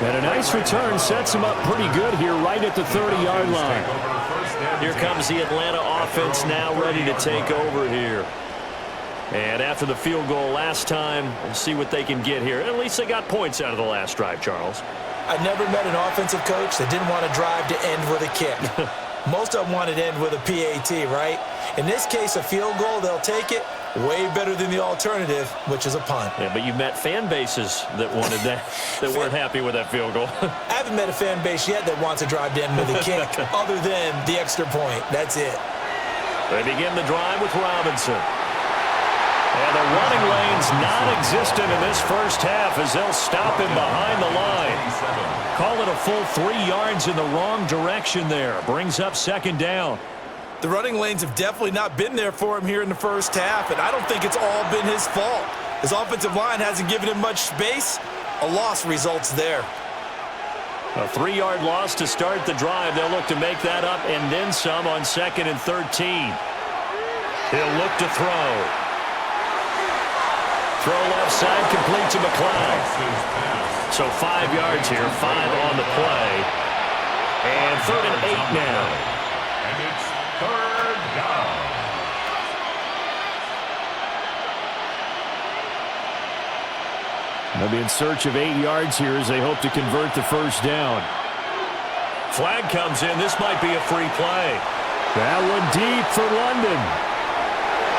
And a nice return sets him up pretty good here right at the 30-yard line. Here comes the Atlanta offense now ready to take over here. And after the field goal last time, we'll see what they can get here. At least they got points out of the last drive, Charles. I never met an offensive coach that didn't want to drive to end with a kick. Most of them wanted to end with a PAT, right? In this case, a field goal, they'll take it. Way better than the alternative, which is a punt. Yeah, but you met fan bases that wanted that, that weren't happy with that field goal. I haven't met a fan base yet that wants to drive to end with a kick, other than the extra point. That's it. They begin the drive with Robinson. And the running lane's non-existent in this first half as they'll stop him behind the line. Call it a full 3 yards in the wrong direction there. Brings up 2nd down. The running lanes have definitely not been there for him here in the first half, and I don't think it's all been his fault. His offensive line hasn't given him much space. A loss results there. A 3-yard loss to start the drive. They'll look to make that up and then some on 2nd and 13. He'll look to throw. Throw left side, complete to McLeod. So 5 yards here, 5 on the play. And 3rd and 8 now. And it's 3rd down. They'll be in search of 8 yards here as they hope to convert the first down. Flag comes in. This might be a free play. That one deep for London.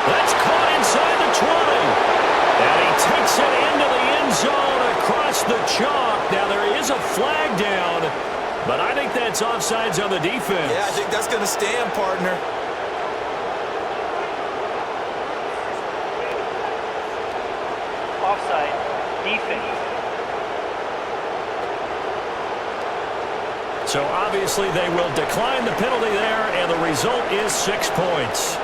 That's caught inside the 20. And he takes it into the end zone across the chalk. Now there is a flag down, but I think that's offsides on the defense. Yeah, I think that's going to stand, partner. Offside. Defense. So obviously they will decline the penalty there, and the result is 6 points.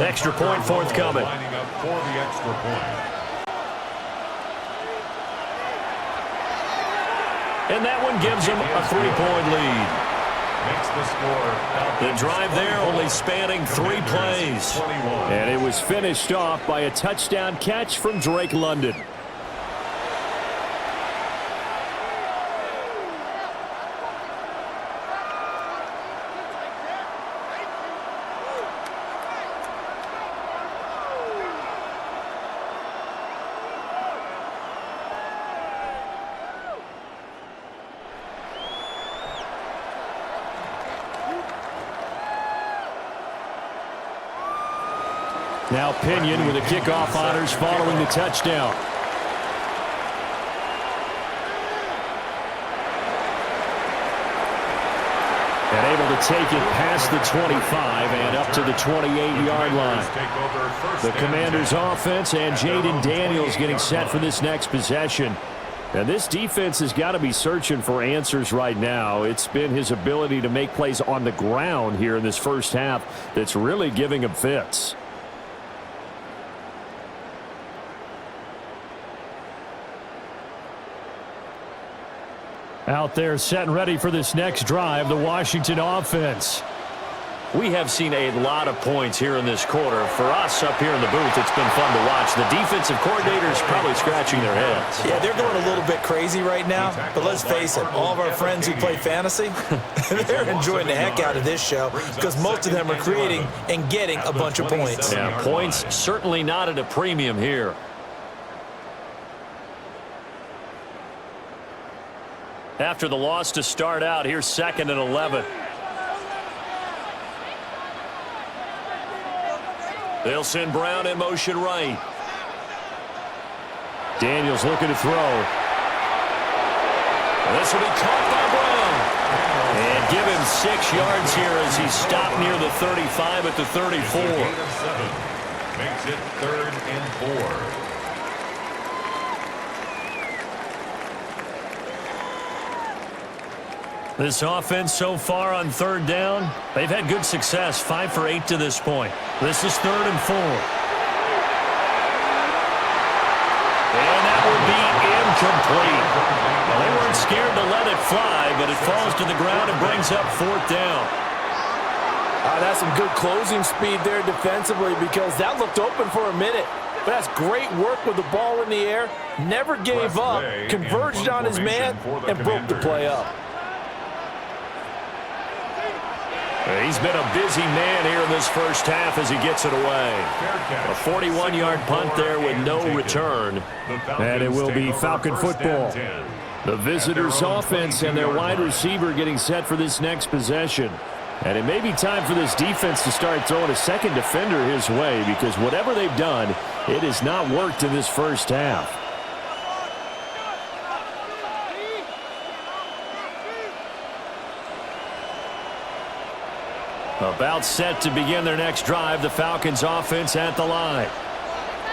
Extra point forthcoming. Lining up for the extra point. And that one gives them a 3-point lead. Makes the score. The drive there only spanning 3 plays. And it was finished off by a touchdown catch from Drake London. Now Pinion with the kickoff honors following the touchdown. And able to take it past the 25 and up to the 28-yard line. The Commanders' offense and Jaden Daniels getting set for this next possession. And this defense has got to be searching for answers right now. It's been his ability to make plays on the ground here in this first half that's really giving him fits. Out there set and ready for this next drive, the Washington offense. We have seen a lot of points here in this quarter. For us up here in the booth, it's been fun to watch. The defensive coordinators probably scratching their heads. Yeah, they're going a little bit crazy right now, but let's face it, all of our friends who play fantasy, they're enjoying the heck out of this show because most of them are creating and getting a bunch of points. Yeah, points certainly not at a premium here. After the loss to start out, here's 2nd and 11. They'll send Brown in motion right. Daniels looking to throw. This will be caught by Brown. And give him 6 yards here as he's stopped near the 35 at the 34. Makes it 3rd and 4. This offense so far on 3rd down, they've had good success, 5 for 8 to this point. This is 3rd and 4. And that would be incomplete. Well, they weren't scared to let it fly, but it falls to the ground and brings up 4th down. That's some good closing speed there defensively because that looked open for a minute. But that's great work with the ball in the air. Never gave up, converged on his man, and broke the play up. He's been a busy man here in this first half as he gets it away. A 41-yard punt there with no return. And it will be Falcon football. The visitors' offense and their wide receiver getting set for this next possession. And it may be time for this defense to start throwing a second defender his way because whatever they've done, it has not worked in this first half. About set to begin their next drive, the Falcons offense at the line.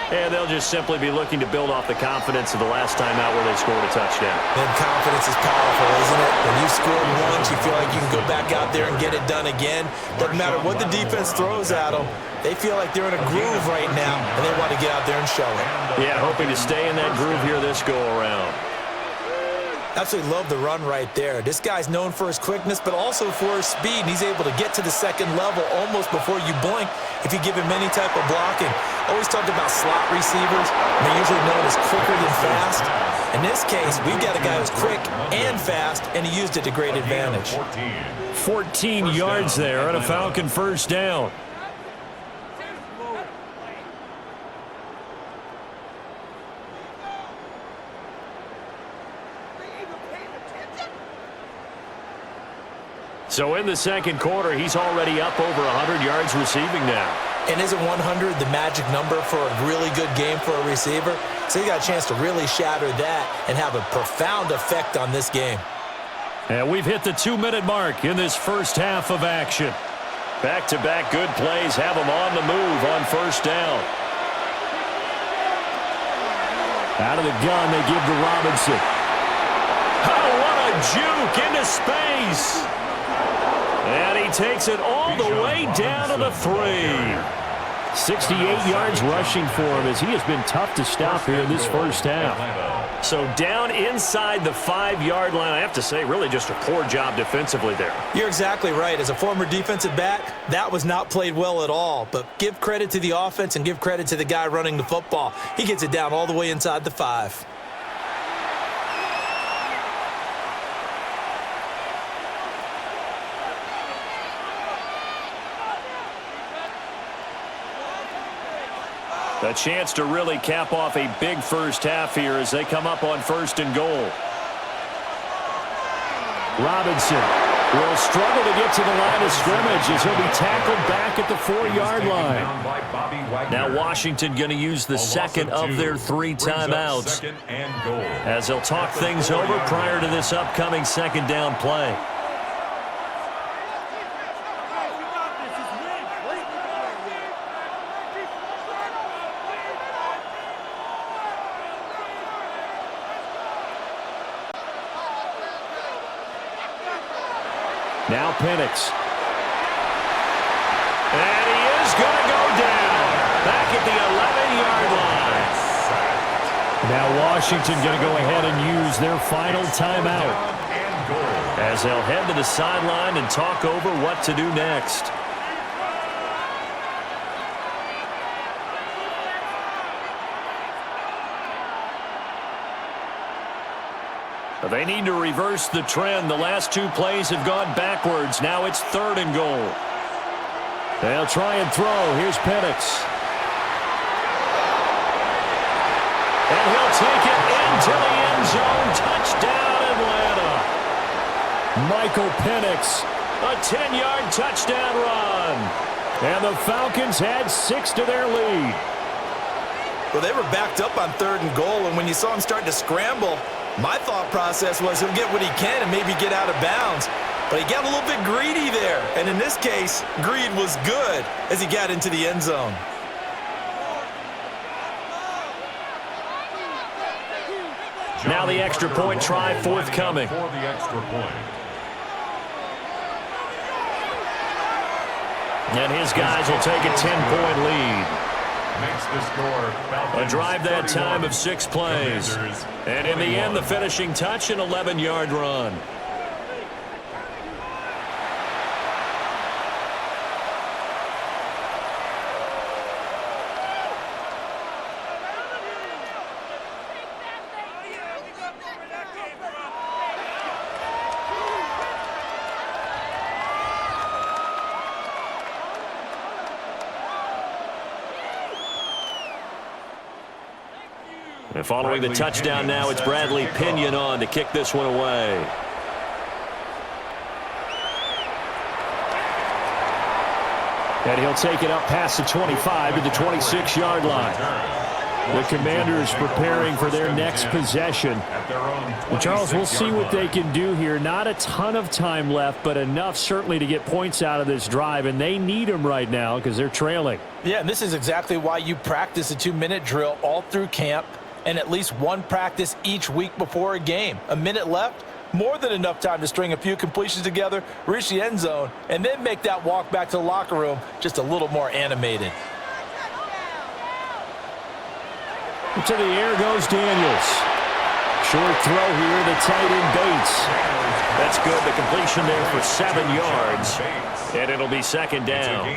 And they'll just simply be looking to build off the confidence of the last time out where they scored a touchdown. And confidence is powerful, isn't it? When you score once, you feel like you can go back out there and get it done again. Doesn't matter what the defense throws at them. They feel like they're in a groove right now, and they want to get out there and show it. Yeah, hoping to stay in that groove here this go-around. Absolutely love the run right there. This guy's known for his quickness, but also for his speed. And he's able to get to the second level almost before you blink if you give him any type of blocking. Always talked about slot receivers. They're usually known as quicker than fast. In this case, we've got a guy who's quick and fast, and he used it to great advantage. 14 yards there on a Falcon first down. So in the second quarter, he's already up over 100 yards receiving now. And isn't 100 the magic number for a really good game for a receiver? So he got a chance to really shatter that and have a profound effect on this game. And we've hit the 2-minute mark in this first half of action. Back-to-back good plays have them on the move on first down. Out of the gun, they give to Robinson. Oh, what a juke into space. And he takes it all the way down to the 3. 68 yards rushing for him as he has been tough to stop here in this first half. So down inside the 5-yard line, I have to say, really just a poor job defensively there. You're exactly right. As a former defensive back, that was not played well at all. But give credit to the offense and give credit to the guy running the football. He gets it down all the way inside the 5. A chance to really cap off a big first half here as they come up on 1st and goal. Robinson will struggle to get to the line of scrimmage as he'll be tackled back at the 4-yard line. Now Washington going to use the second of their 3 timeouts as they'll talk things over prior to this upcoming 2nd down play. Now Penix. And he is going to go down. Back at the 11-yard line. Now Washington going to go ahead and use their final timeout, as they'll head to the sideline and talk over what to do next. They need to reverse the trend. The last 2 plays have gone backwards. Now it's 3rd and goal. They'll try and throw. Here's Penix. And he'll take it into the end zone. Touchdown, Atlanta. Michael Penix. A 10-yard touchdown run. And the Falcons had 6 to their lead. Well, they were backed up on 3rd and goal, and when you saw him start to scramble, my thought process was he'll get what he can and maybe get out of bounds. But he got a little bit greedy there. And in this case, greed was good as he got into the end zone. Now the extra point try forthcoming. And his guys will take a 10-point lead. A drive that time of 6 plays. And in the end, the finishing touch, an 11-yard run. And following the touchdown now, it's Bradley Pinion on to kick this one away. And he'll take it up past the 25 to the 26-yard line. The Commanders preparing for their next possession. Well, Charles, we'll see what they can do here. Not a ton of time left, but enough certainly to get points out of this drive, and they need them right now because they're trailing. Yeah, and this is exactly why you practice a 2-minute drill all through camp and at least one practice each week before a game. A minute left, more than enough time to string a few completions together, reach the end zone, and then make that walk back to the locker room just a little more animated. To the air goes Daniels. Short throw here to tight end Bates. That's good. The completion there for 7 yards. And it'll be 2nd down.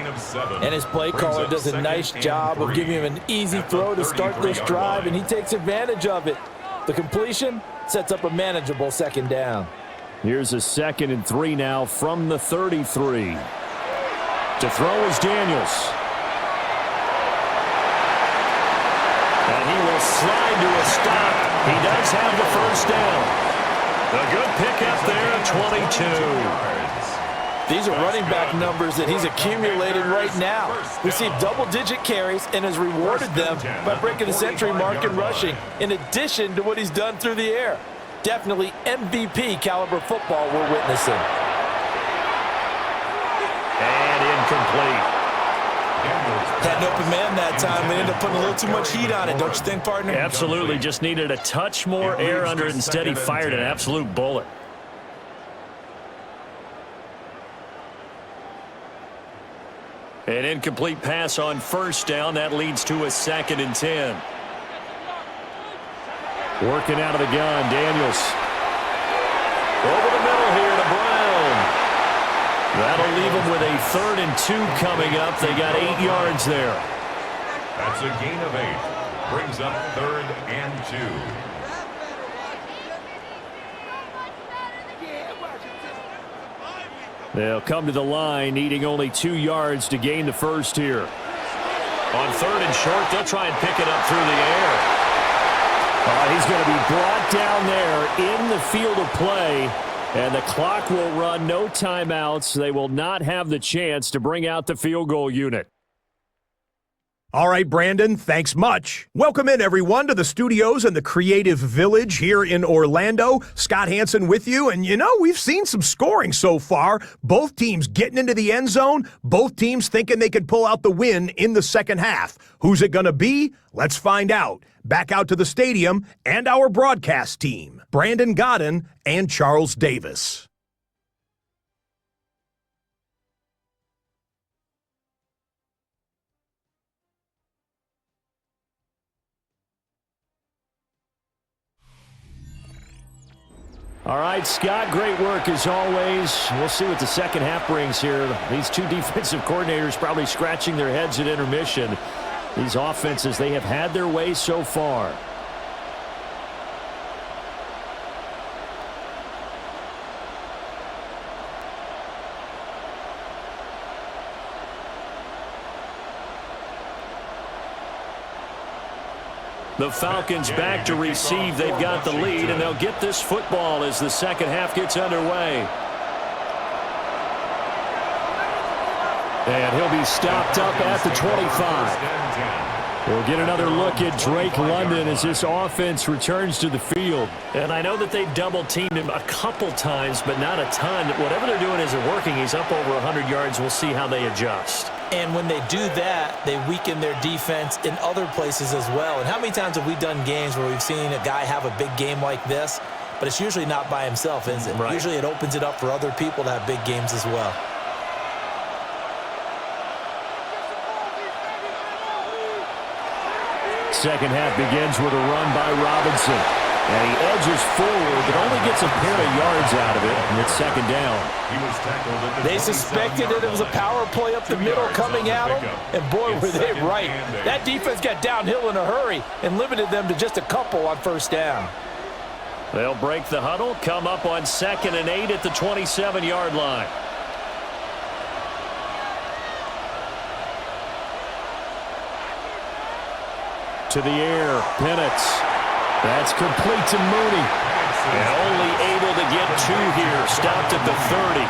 And his play caller does a nice job of giving him an easy throw to start this drive, and he takes advantage of it. The completion sets up a manageable 2nd down. Here's a 2nd and 3 now from the 33. To throw is Daniels. And he will slide to a stop. He does have the 1st down. A good pickup there at 22. These are running back numbers that he's accumulated right now. Received double-digit carries and has rewarded them by breaking the century mark in rushing, in addition to what he's done through the air. Definitely MVP caliber football we're witnessing. And incomplete. Had an open man that time and ended up putting a little too much heat on it, don't you think, partner? Absolutely. Just needed a touch more air under it. Instead, he fired an absolute bullet. An incomplete pass on 1st down. That leads to a 2nd and 10. Working out of the gun, Daniels. Over the middle here to Brown. That'll leave them with a 3rd and 2 coming up. They got 8 yards there. That's a gain of 8. Brings up 3rd and 2. They'll come to the line, needing only 2 yards to gain the first here. On 3rd and short, they'll try and pick it up through the air. He's going to be brought down there in the field of play, and the clock will run, no timeouts. They will not have the chance to bring out the field goal unit. All right, Brandon, thanks much. Welcome in, everyone, to the studios in the Creative Village here in Orlando. Scott Hansen with you, and we've seen some scoring so far. Both teams getting into the end zone, both teams thinking they could pull out the win in the second half. Who's it going to be? Let's find out. Back out to the stadium and our broadcast team, Brandon Godden and Charles Davis. All right, Scott, great work as always. We'll see what the second half brings here. These two defensive coordinators probably scratching their heads at intermission. These offenses, they have had their way so far. The Falcons back to receive. They've got the lead, and they'll get this football as the second half gets underway. And he'll be stopped up at the 25. We'll get another look at Drake London as this offense returns to the field. And I know that they've double-teamed him a couple times, but not a ton. Whatever they're doing isn't working. He's up over 100 yards. We'll see how they adjust. And when they do that, they weaken their defense in other places as well. And how many times have we done games where we've seen a guy have a big game like this, but it's usually not by himself, is it? Right. Usually it opens it up for other people to have big games as well. Second half begins with a run by Robinson. And he edges forward, but only gets a pair of yards out of it, and it's second down. They suspected that it was a power play up the middle coming at them, and boy, were they right. That defense got downhill in a hurry and limited them to just a couple on first down. They'll break the huddle, come up on 2nd and 8 at the 27-yard line. To the air, Penix. That's complete to Mooney. And only able to get 2 here. Stopped at the 30.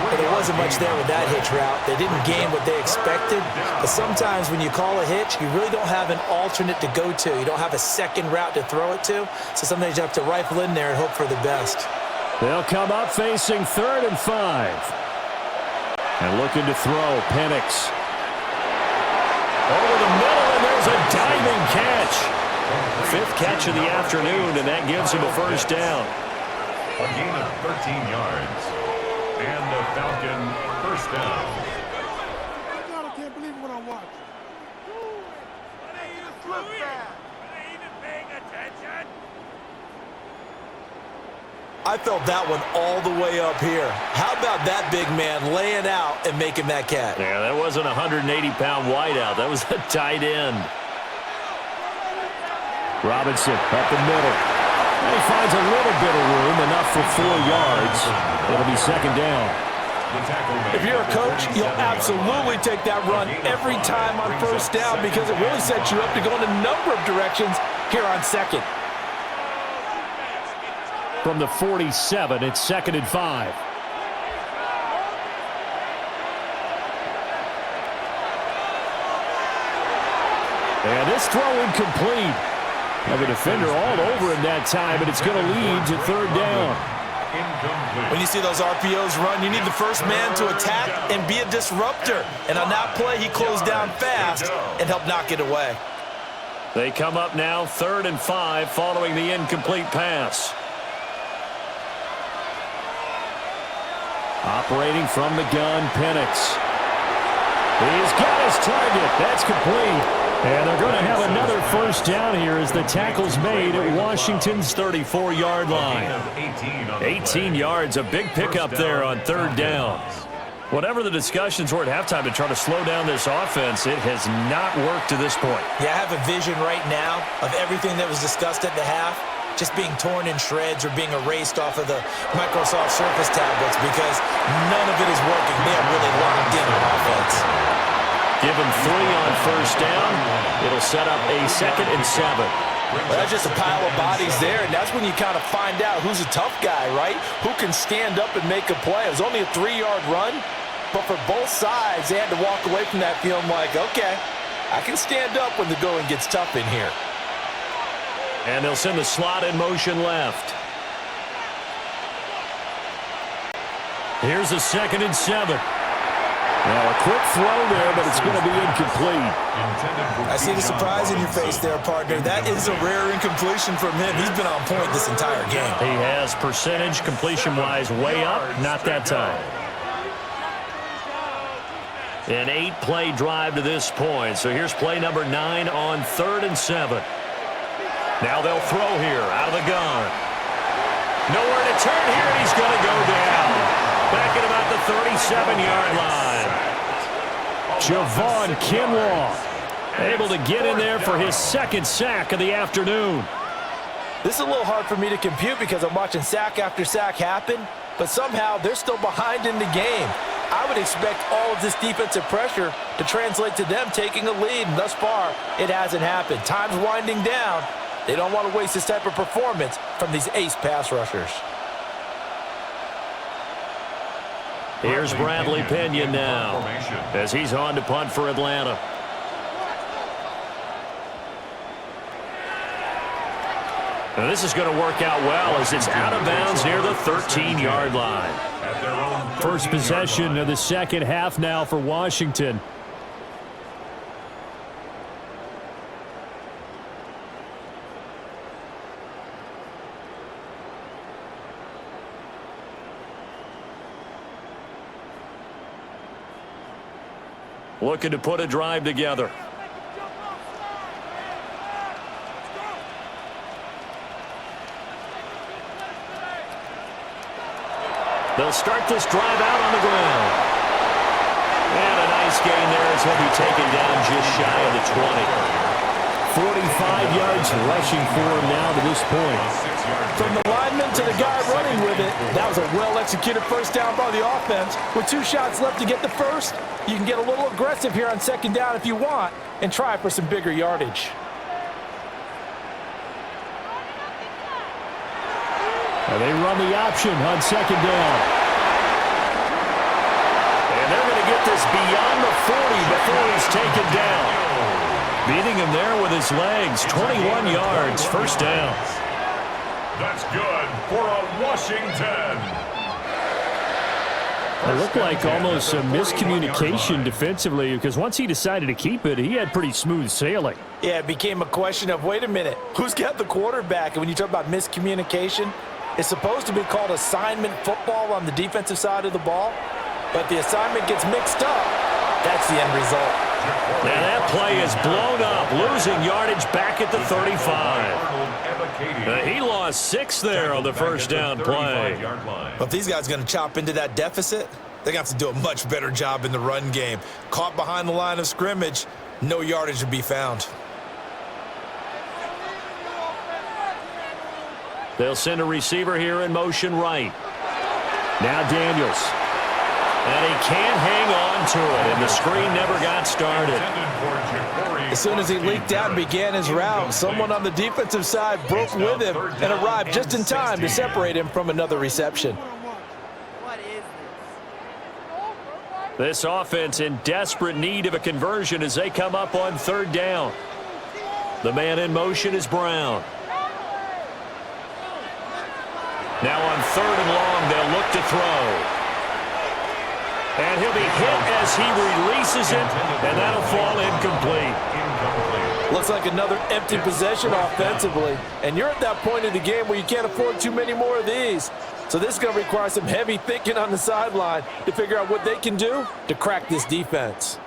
But there wasn't much there with that hitch route. They didn't gain what they expected. But sometimes when you call a hitch, you really don't have an alternate to go to. You don't have a second route to throw it to. So sometimes you have to rifle in there and hope for the best. They'll come up facing 3rd and 5. And looking to throw, Penix. Over the middle, and there's a diving catch. 5th catch of the afternoon, and that gives him a first down. A gain of 13 yards. And the Falcon first down. God, I can't believe what I'm watching. Look back. Are they even paying attention? I felt that one all the way up here. How about that big man laying out and making that catch? Yeah, that wasn't a 180-pound wideout. That was a tight end. Robinson up the middle. And he finds a little bit of room, enough for 4 yards. It'll be second down. If you're a coach, you'll absolutely take that run every time on first down because it really sets you up to go in a number of directions here on second. From the 47, it's 2nd and 5. And this throw incomplete. Have a defender all over him that time, but it's going to lead to 3rd down. When you see those RPOs run, you need the first man to attack and be a disruptor. And on that play, he closed down fast and helped knock it away. They come up now 3rd and 5 following the incomplete pass. Operating from the gun, Penix. He's got his target. That's complete. And they're going to have another first down here as the tackle's made at Washington's 34-yard line. 18 yards, a big pickup there on third down. Whatever the discussions were at halftime to try to slow down this offense, it has not worked to this point. Yeah, I have a vision right now of everything that was discussed at the half just being torn in shreds or being erased off of the Microsoft Surface tablets because none of it is working. They are really locked in on offense. Give him 3 on first down. It'll set up a 2nd and 7. Well, that's just a pile of bodies there, and that's when you kind of find out who's a tough guy, right? Who can stand up and make a play. It was only a 3-yard run, but for both sides, they had to walk away from that feeling like, okay, I can stand up when the going gets tough in here. And they'll send the slot in motion left. Here's a 2nd and 7. Now, a quick throw there, but it's going to be incomplete. I see the surprise in your face there, partner. That is a rare incompletion from him. He's been on point this entire game. He has percentage completion-wise way up, not that time. An 8-play drive to this point. So here's play number 9 on 3rd and 7. Now they'll throw here out of the gun. Nowhere to turn here, and he's going to go down. Back at about the 37-yard line. Javon Kinlaw able to get in there for his 2nd sack of the afternoon. This is a little hard for me to compute because I'm watching sack after sack happen, but somehow they're still behind in the game. I would expect all of this defensive pressure to translate to them taking a lead, and thus far, it hasn't happened. Time's winding down. They don't want to waste this type of performance from these ace pass rushers. Here's Bradley Pinion now as he's on to punt for Atlanta. Now this is going to work out well as it's out of bounds near the 13-yard line. First possession of the second half now for Washington. Looking to put a drive together. They'll start this drive out on the ground. And a nice gain there as he'll be taken down just shy of the 20. 45 yards rushing for him now to this point. From the lineman to the guy running with it, that was a well-executed first down by the offense. With 2 shots left to get the first, you can get a little aggressive here on 2nd down if you want and try for some bigger yardage. And they run the option on 2nd down. And they're going to get this beyond the 40 before he's taken down. Beating him there with his legs, 21 yards, first down. That's good for a Washington. It looked like almost a miscommunication defensively because once he decided to keep it, he had pretty smooth sailing. Yeah, it became a question of, wait a minute, who's got the quarterback? And when you talk about miscommunication, it's supposed to be called assignment football on the defensive side of the ball, but the assignment gets mixed up. That's the end result. Now that play is blown up, losing yardage back at the 35. He lost 6 there on the first down play. But if these guys are going to chop into that deficit, they're going to have to do a much better job in the run game. Caught behind the line of scrimmage, no yardage to be found. They'll send a receiver here in motion right. Now Daniels. And he can't hang on to it, and the screen never got started. As soon as he leaked out and began his route, someone on the defensive side broke with him and arrived just in time to separate him from another reception. This offense in desperate need of a conversion as they come up on 3rd down. The man in motion is Brown. Now on 3rd and long, they'll look to throw. And he'll be hit as he releases it, and that'll fall incomplete. Looks like another empty possession offensively. And you're at that point in the game where you can't afford too many more of these. So this is going to require some heavy thinking on the sideline to figure out what they can do to crack this defense.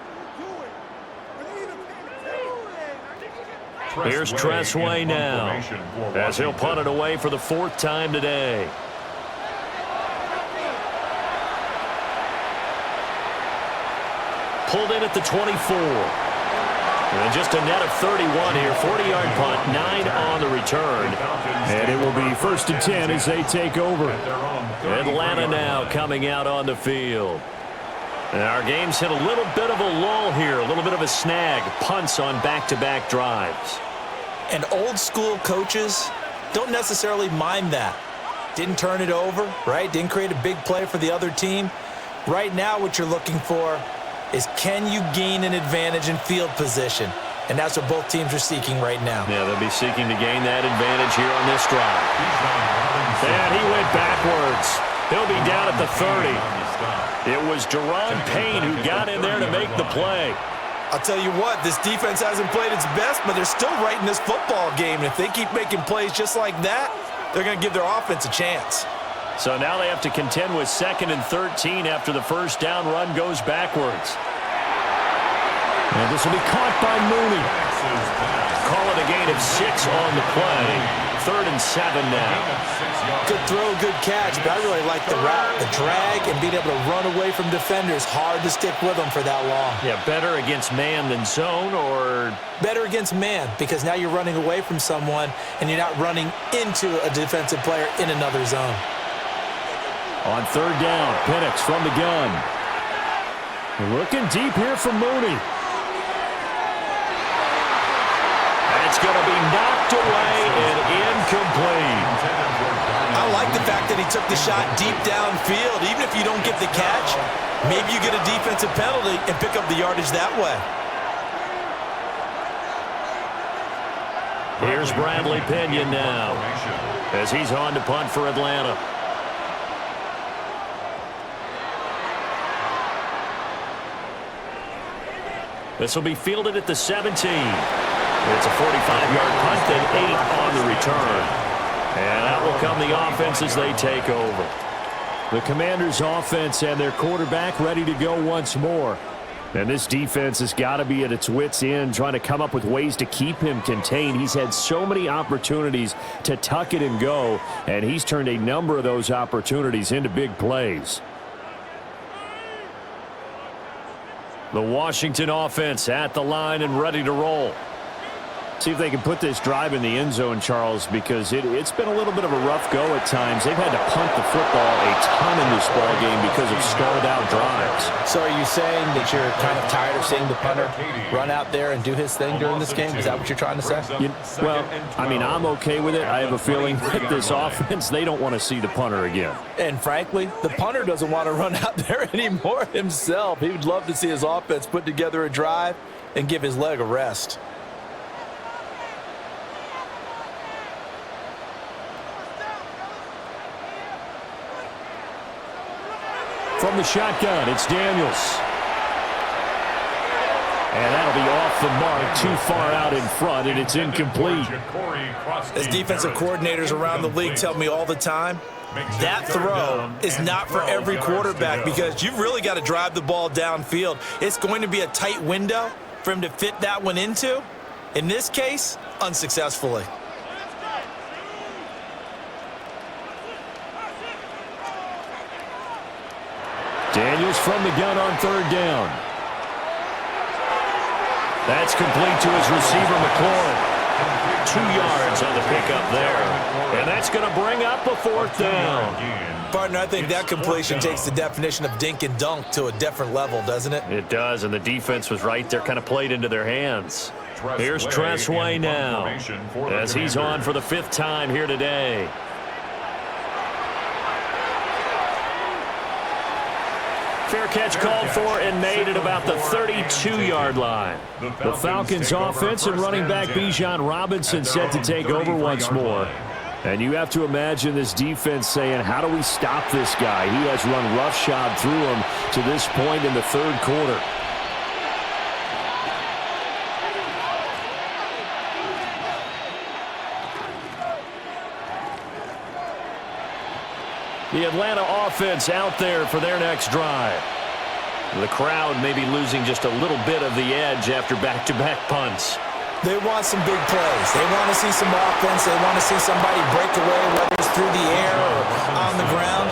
Here's Tressway now, as he'll punt it away for the 4th time today. Pulled in at the 24. And just a net of 31 here. 40-yard punt, 9 on the return. And it will be 1st and 10 as they take over. Atlanta now coming out on the field. And our game's hit a little bit of a lull here, a little bit of a snag. Punts on back-to-back drives. And old-school coaches don't necessarily mind that. Didn't turn it over, right? Didn't create a big play for the other team. Right now what you're looking for is, can you gain an advantage in field position? And that's what both teams are seeking right now. Yeah, they'll be seeking to gain that advantage here on this drive. And he went backwards. He'll be down at the 30. It was Deron Payne who got in there to make the play. I'll tell you what, this defense hasn't played its best, but they're still right in this football game. And if they keep making plays just like that, they're going to give their offense a chance. So now they have to contend with 2nd and 13 after the first down run goes backwards. And this will be caught by Mooney. Call it a gain of 6 on the play. 3rd and 7 now. Good throw, good catch, but I really like the route, the drag, and being able to run away from defenders. Hard to stick with them for that long. Yeah, better against man than zone, or? Better against man, because now you're running away from someone, and you're not running into a defensive player in another zone. On 3rd down, Penix from the gun. Looking deep here for Mooney. It's going to be knocked away and incomplete. I like the fact that he took the shot deep downfield. Even if you don't get the catch, maybe you get a defensive penalty and pick up the yardage that way. Here's Bradley Pinion now, as he's on to punt for Atlanta. This will be fielded at the 17. It's a 45-yard punt, then 8 on the return. And out will come the offense as they take over. The Commanders' offense and their quarterback ready to go once more. And this defense has got to be at its wits' end, trying to come up with ways to keep him contained. He's had so many opportunities to tuck it and go, and he's turned a number of those opportunities into big plays. The Washington offense at the line and ready to roll. See if they can put this drive in the end zone, Charles, because it's been a little bit of a rough go at times. They've had to punt the football a ton in this ball game because of stalled-out drives. So are you saying that you're kind of tired of seeing the punter run out there and do his thing during this game? Is that what you're trying to say? Well, I mean, I'm okay with it. I have a feeling that this offense, they don't want to see the punter again. And frankly, the punter doesn't want to run out there anymore himself. He would love to see his offense put together a drive and give his leg a rest. From the shotgun, it's Daniels. And that'll be off the mark, too far out in front, and it's incomplete. As defensive coordinators around the league tell me all the time, that throw is not for every quarterback because you've really got to drive the ball downfield. It's going to be a tight window for him to fit that one into. In this case, unsuccessfully. Daniels from the gun on 3rd down. That's complete to his receiver, McLaurin. 2 yards on the pickup there. And that's going to bring up a 4th down. Partner, I think that completion takes the definition of dink and dunk to a different level, doesn't it? It does, and the defense was right there, kind of played into their hands. Here's Tressway now, as he's on for the 5th time here today. Fair catch called for and made at about the 32-yard line. The Falcons' offense and running back Bijan Robinson set to take over once more. And you have to imagine this defense saying, how do we stop this guy? He has run roughshod through him to this point in the 3rd quarter. The Atlanta offense out there for their next drive. The crowd may be losing just a little bit of the edge after back-to-back punts. They want some big plays. They want to see some offense. They want to see somebody break away, whether it's through the air or on the ground.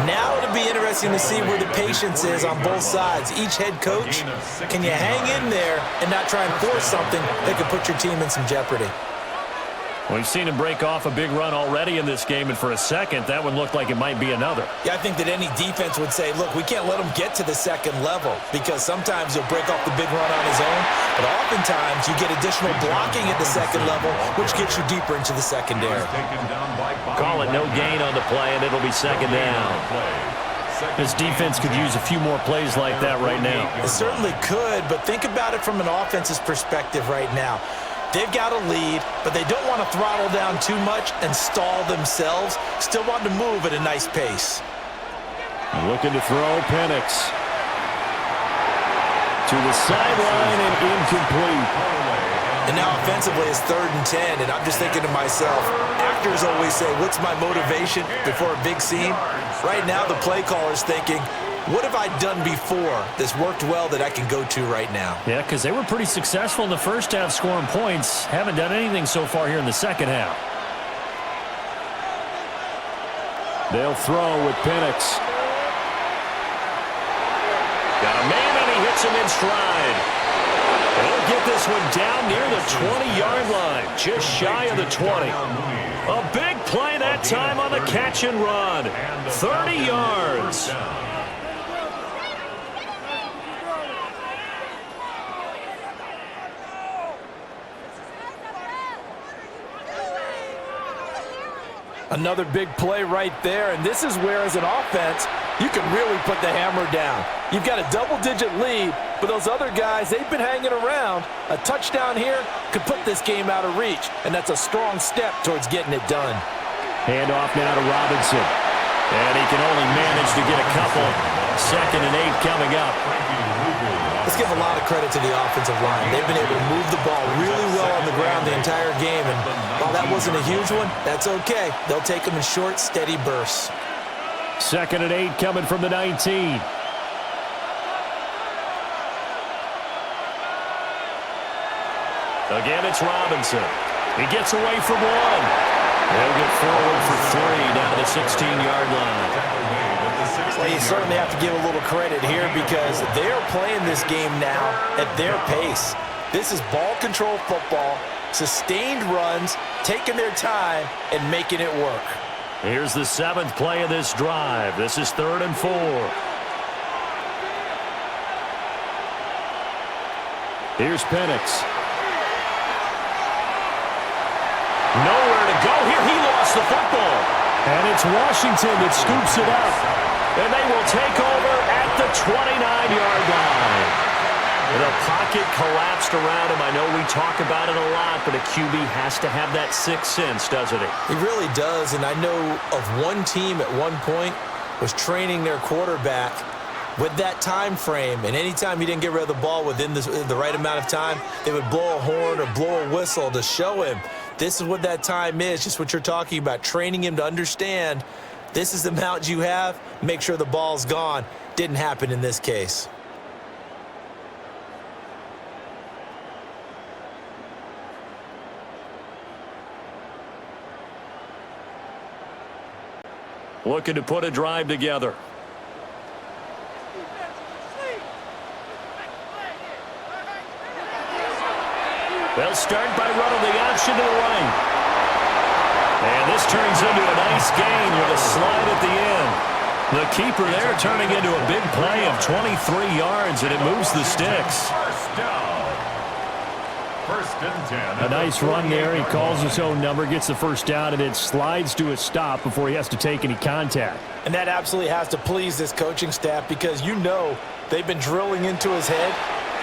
Now it'll be interesting to see where the patience is on both sides. Each head coach, can you hang in there and not try and force something that could put your team in some jeopardy? We've seen him break off a big run already in this game, and for a second, that one looked like it might be another. Yeah, I think that any defense would say, look, we can't let him get to the second level because sometimes he'll break off the big run on his own, but oftentimes you get additional blocking at the second level, which gets you deeper into the secondary. Call it no gain on the play, and it'll be second down. This defense could use a few more plays like that right now. It certainly could, but think about it from an offense's perspective right now. They've got a lead, but they don't want to throttle down too much and stall themselves. Still want to move at a nice pace. Looking to throw, Penix. To the sideline and incomplete. And now offensively it's 3rd and 10, and I'm just thinking to myself, actors always say, what's my motivation before a big scene? Right now the play caller's thinking, what have I done before that's worked well that I can go to right now? Yeah, because they were pretty successful in the first half scoring points. Haven't done anything so far here in the second half. They'll throw with Penix. Got a man, and he hits him in stride. They'll get this one down near the 20-yard line, just shy of the 20. A big play that time on the catch and run. 30 yards. Another big play right there, and this is where, as an offense, you can really put the hammer down. You've got a double-digit lead, but those other guys, they've been hanging around. A touchdown here could put this game out of reach, and that's a strong step towards getting it done. Hand off now to Robinson. And he can only manage to get a couple. 2nd and 8 coming up. Let's give a lot of credit to the offensive line. They've been able to move the ball really well on the ground the entire game, and while that wasn't a huge one, that's okay. They'll take them in short, steady bursts. 2nd and 8 coming from the 19. Again, it's Robinson. He gets away from one. They'll get forward for 3 down to the 16-yard line. Well, you certainly have to give a little credit here because they're playing this game now at their pace. This is ball control football, sustained runs, taking their time, and making it work. Here's the 7th play of this drive. This is 3rd and 4. Here's Penix. Nowhere to go here. He lost the football. And it's Washington that scoops it up. And they will take over at the 29-yard line. The pocket collapsed around him. I know we talk about it a lot, but a QB has to have that sixth sense, doesn't he? He really does, and I know of one team at one point was training their quarterback with that time frame, and anytime he didn't get rid of the ball within the right amount of time, they would blow a horn or blow a whistle to show him this is what that time is, just what you're talking about, training him to understand this is the amount you have, make sure the ball's gone. Didn't happen in this case. Looking to put a drive together. They'll start by running the option to the right. And this turns into a nice gain with a slide at the end. The keeper there turning into a big play of 23 yards, and it moves the sticks. First down. 1st and 10. A nice run there. He calls his own number, gets the first down, and it slides to a stop before he has to take any contact. And that absolutely has to please this coaching staff because you know they've been drilling into his head.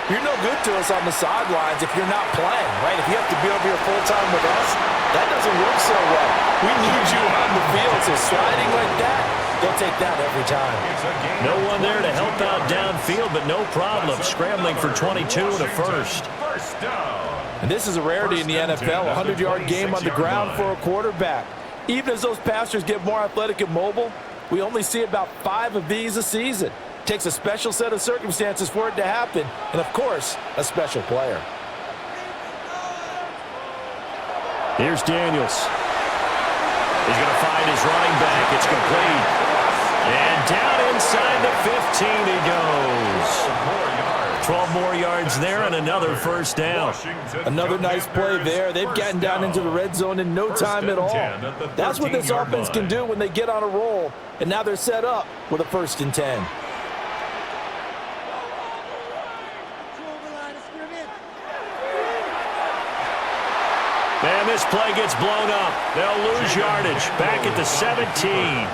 You're no good to us on the sidelines if you're not playing, right? If you have to be over here full-time with us, that doesn't work so well. We need you on the field, so sliding like that, they'll take that every time. No one there to help out downfield, but no problem. Scrambling for 22 and a first. First down. And this is a rarity in the NFL, a 100-yard game on the ground for a quarterback. Even as those passers get more athletic and mobile, we only see about 5 of these a season. Takes a special set of circumstances for it to happen, and of course, a special player. Here's Daniels. He's going to find his running back. It's complete. And down inside the 15 he goes. 12 more yards there and another first down. Another nice play there. They've gotten down into the red zone in no time at all. That's what this offense can do when they get on a roll. And now they're set up with a 1st and 10. And this play gets blown up. They'll lose yardage. Back at the 17.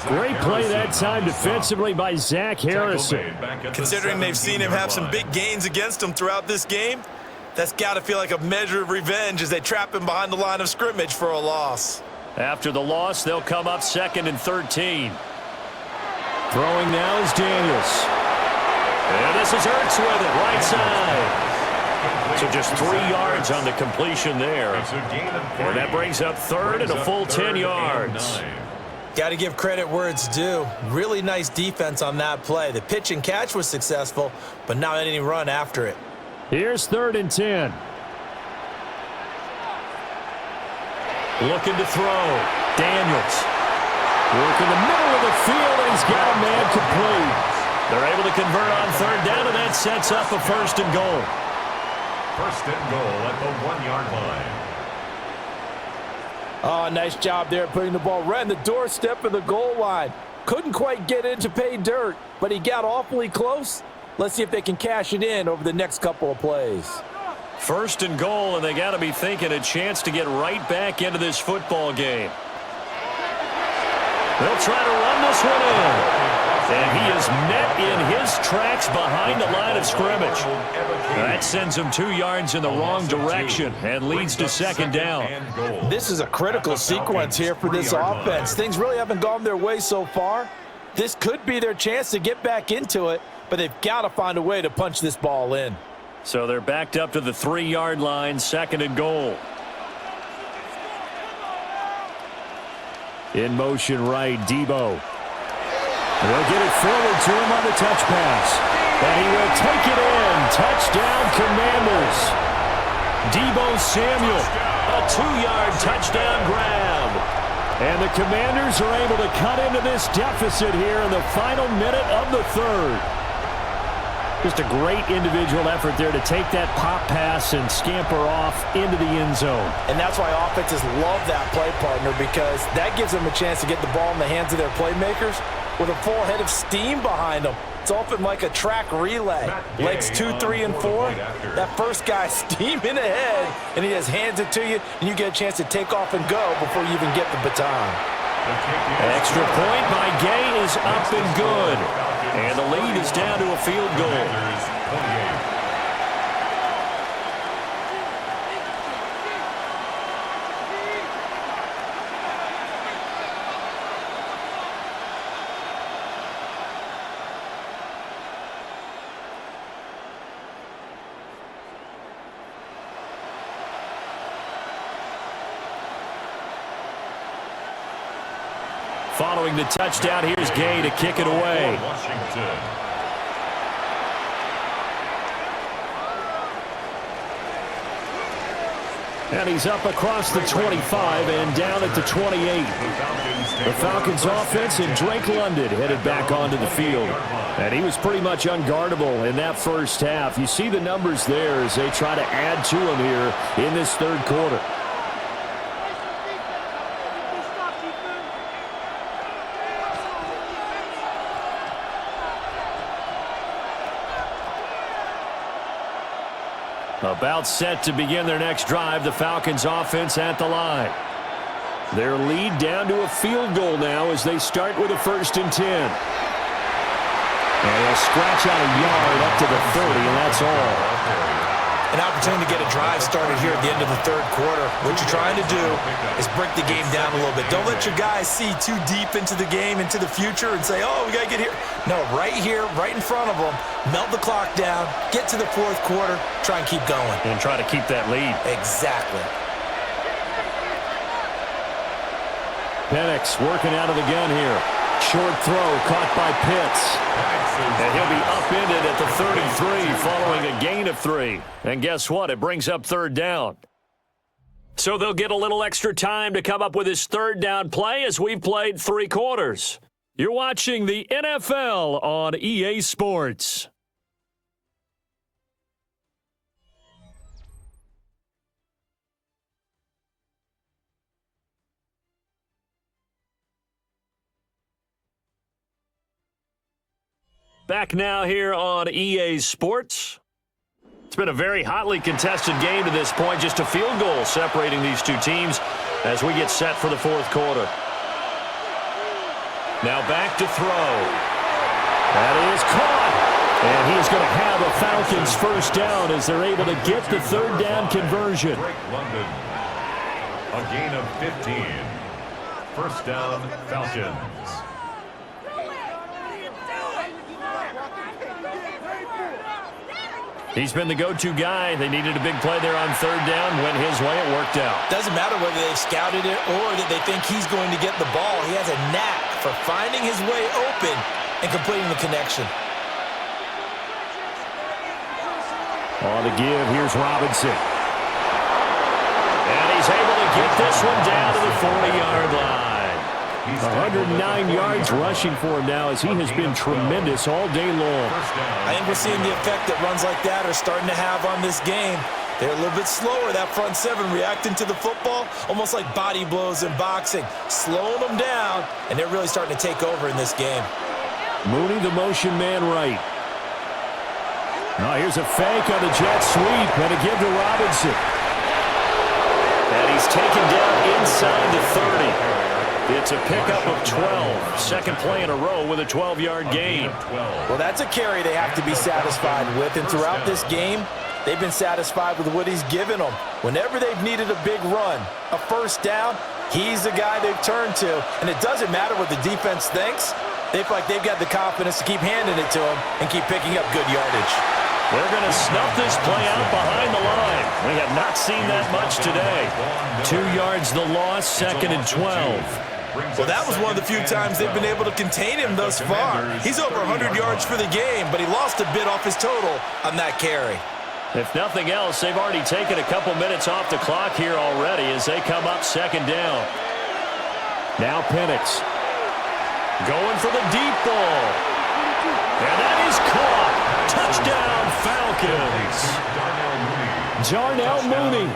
Great play that time defensively by Zach Harrison. Considering they've seen him have some big gains against him throughout this game, that's got to feel like a measure of revenge as they trap him behind the line of scrimmage for a loss. After the loss, they'll come up 2nd and 13. Throwing now is Daniels. And this is Ertz with it, right side. So just 3 yards on the completion there. And that brings up 3rd and a full 10 yards. Got to give credit where it's due. Really nice defense on that play. The pitch and catch was successful, but not any run after it. Here's 3rd and 10. Looking to throw. Daniels. Working the middle of the field, and he's got a man complete. They're able to convert on 3rd down, and that sets up a 1st and goal. 1st and goal at the 1-yard line. Oh, nice job there putting the ball right in the doorstep of the goal line. Couldn't quite get in to pay dirt, but he got awfully close. Let's see if they can cash it in over the next couple of plays. 1st and goal, and they got to be thinking a chance to get right back into this football game. They'll try to run this one in. And he is met in his tracks behind the line of scrimmage. That sends him 2 yards in the wrong direction and leads to 2nd down. This is a critical sequence here for this offense. Things really haven't gone their way so far. This could be their chance to get back into it, but they've got to find a way to punch this ball in. So they're backed up to the 3-yard line, 2nd and goal. In motion right, Debo. They'll get it forward to him on the touch pass. And he will take it in. Touchdown, Commanders. Debo Samuel, a 2-yard touchdown grab. And the Commanders are able to cut into this deficit here in the final minute of the 3rd. Just a great individual effort there to take that pop pass and scamper off into the end zone. And that's why offenses love that play partner, because that gives them a chance to get the ball in the hands of their playmakers with a full head of steam behind them. It's often like a track relay. Legs 2, 3, and 4. That first guy steaming ahead, and he just hands it to you, and you get a chance to take off and go before you even get the baton. Extra point by Gay is up and good. And the lead is down to a field goal. Following the touchdown, here's Gay to kick it away. Washington. And he's up across the 25 and down at the 28. The Falcons offense and Drake London headed back onto the field. And he was pretty much unguardable in that first half. You see the numbers there as they try to add to him here in this 3rd quarter. About set to begin their next drive, the Falcons offense at the line. Their lead down to a field goal now as they start with a 1st and 10. And they'll scratch out a yard up to the 30, and that's all. An opportunity to get a drive started here at the end of the 3rd quarter. What you're trying to do is break the game down a little bit. Don't let your guys see too deep into the game, into the future, and say, oh, we got to get here. No, right here, right in front of them, melt the clock down, get to the 4th quarter, try and keep going. And try to keep that lead. Exactly. Penix working out of the gun here. Short throw caught by Pitts. And he'll be upended at the 33 following a gain of 3. And guess what? It brings up 3rd down. So they'll get a little extra time to come up with his third down play as we've played 3 quarters. You're watching the NFL on EA Sports. Back now here on EA Sports. It's been a very hotly contested game to this point. Just a field goal separating these two teams as we get set for the 4th quarter. Now back to throw. That is caught. And he is going to have a Falcons first down as they're able to get the third down conversion. London. A gain of 15. First down, Falcons. He's been the go-to guy. They needed a big play there on 3rd down. Went his way. It worked out. Doesn't matter whether they've scouted it or that they think he's going to get the ball. He has a knack for finding his way open and completing the connection. On the give, here's Robinson. And he's able to get this one down to the 40-yard line. 109 yards rushing for him now as he has been tremendous all day long. I think we're seeing the effect that runs like that are starting to have on this game. They're a little bit slower, that front 7 reacting to the football, almost like body blows in boxing, slowing them down, and they're really starting to take over in this game. Mooney, the motion man right. Now here's a fake on the jet sweep and a give to Robinson. And he's taken down inside the 30. It's a pickup of 12. Second play in a row with a 12-yard gain. Well, that's a carry they have to be satisfied with, and throughout this game, they've been satisfied with what he's given them. Whenever they've needed a big run, a first down, he's the guy they've turned to, and it doesn't matter what the defense thinks. They feel like they've got the confidence to keep handing it to him and keep picking up good yardage. We're going to snuff this play out behind the line. We have not seen that much today. 2 yards the loss, 2nd and 12. Well, that was one of the few times they've been able to contain him thus far. He's over 100 yards for the game, but he lost a bit off his total on that carry. If nothing else, they've already taken a couple minutes off the clock here already as they come up 2nd down. Now Penix. Going for the deep ball. And that is caught. Touchdown, Falcons. Darnell Mooney.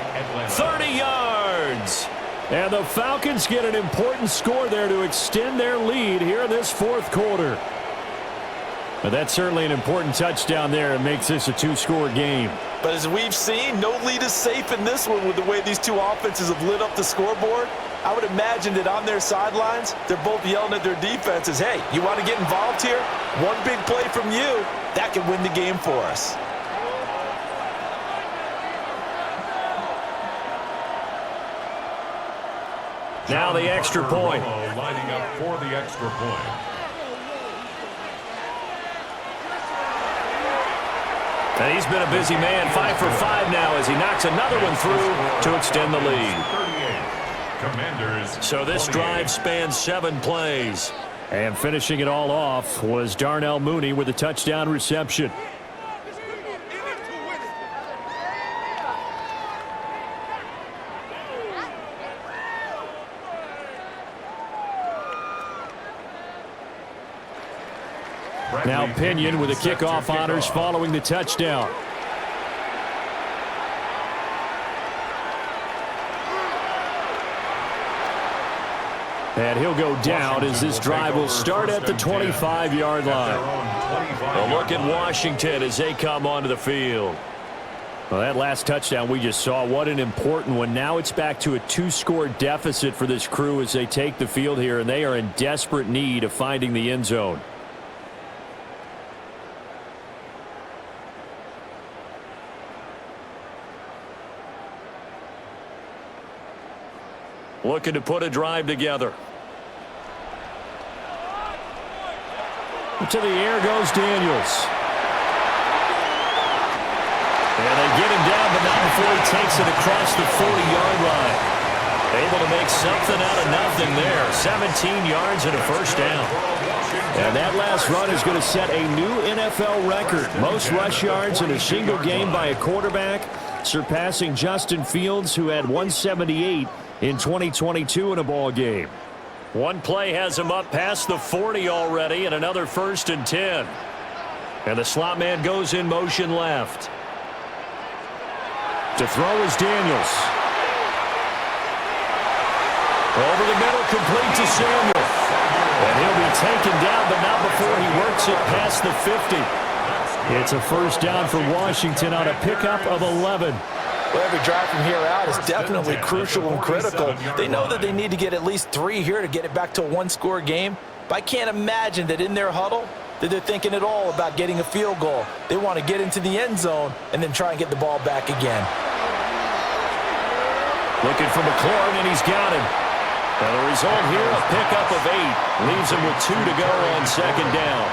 30 yards. And the Falcons get an important score there to extend their lead here in this 4th quarter. But that's certainly an important touchdown there. It makes this a 2-score game. But as we've seen, no lead is safe in this one with the way these two offenses have lit up the scoreboard. I would imagine that on their sidelines, they're both yelling at their defenses, hey, you want to get involved here? One big play from you, that could win the game for us. Now the extra point. Lining up for the extra point. And he's been a busy man, 5 for 5 now as he knocks another one through to extend the lead. Commanders. So this drive spans 7 plays. And finishing it all off was Darnell Mooney with a touchdown reception. Now Pinion with the kickoff honors following the touchdown. And he'll go down as this drive will start at the 25-yard line. A look at Washington as they come onto the field. Well, that last touchdown we just saw, what an important one. Now it's back to a 2-score deficit for this crew as they take the field here, and they are in desperate need of finding the end zone. Looking to put a drive together. To the air goes Daniels. And they get him down, but not before he takes it across the 40-yard line. Able to make something out of nothing there. 17 yards and a first down. And that last run is going to set a new NFL record. Most rush yards in a single game by a quarterback surpassing Justin Fields, who had 178 in 2022 in a ball game. One play has him up past the 40 already, and another 1st and 10. And the slot man goes in motion left. To throw is Daniels. Over the middle, complete to Samuel. And he'll be taken down, but not before he works it past the 50. It's a first down for Washington on a pickup of 11. Well, every drive from here out is definitely crucial and critical. They know that they need to get at least 3 here to get it back to a one-score game. But I can't imagine that in their huddle that they're thinking at all about getting a field goal. They want to get into the end zone and then try and get the ball back again. Looking for McLaurin, and he's got him. And the result here, a pickup of 8. Leaves him with 2 to go on second down.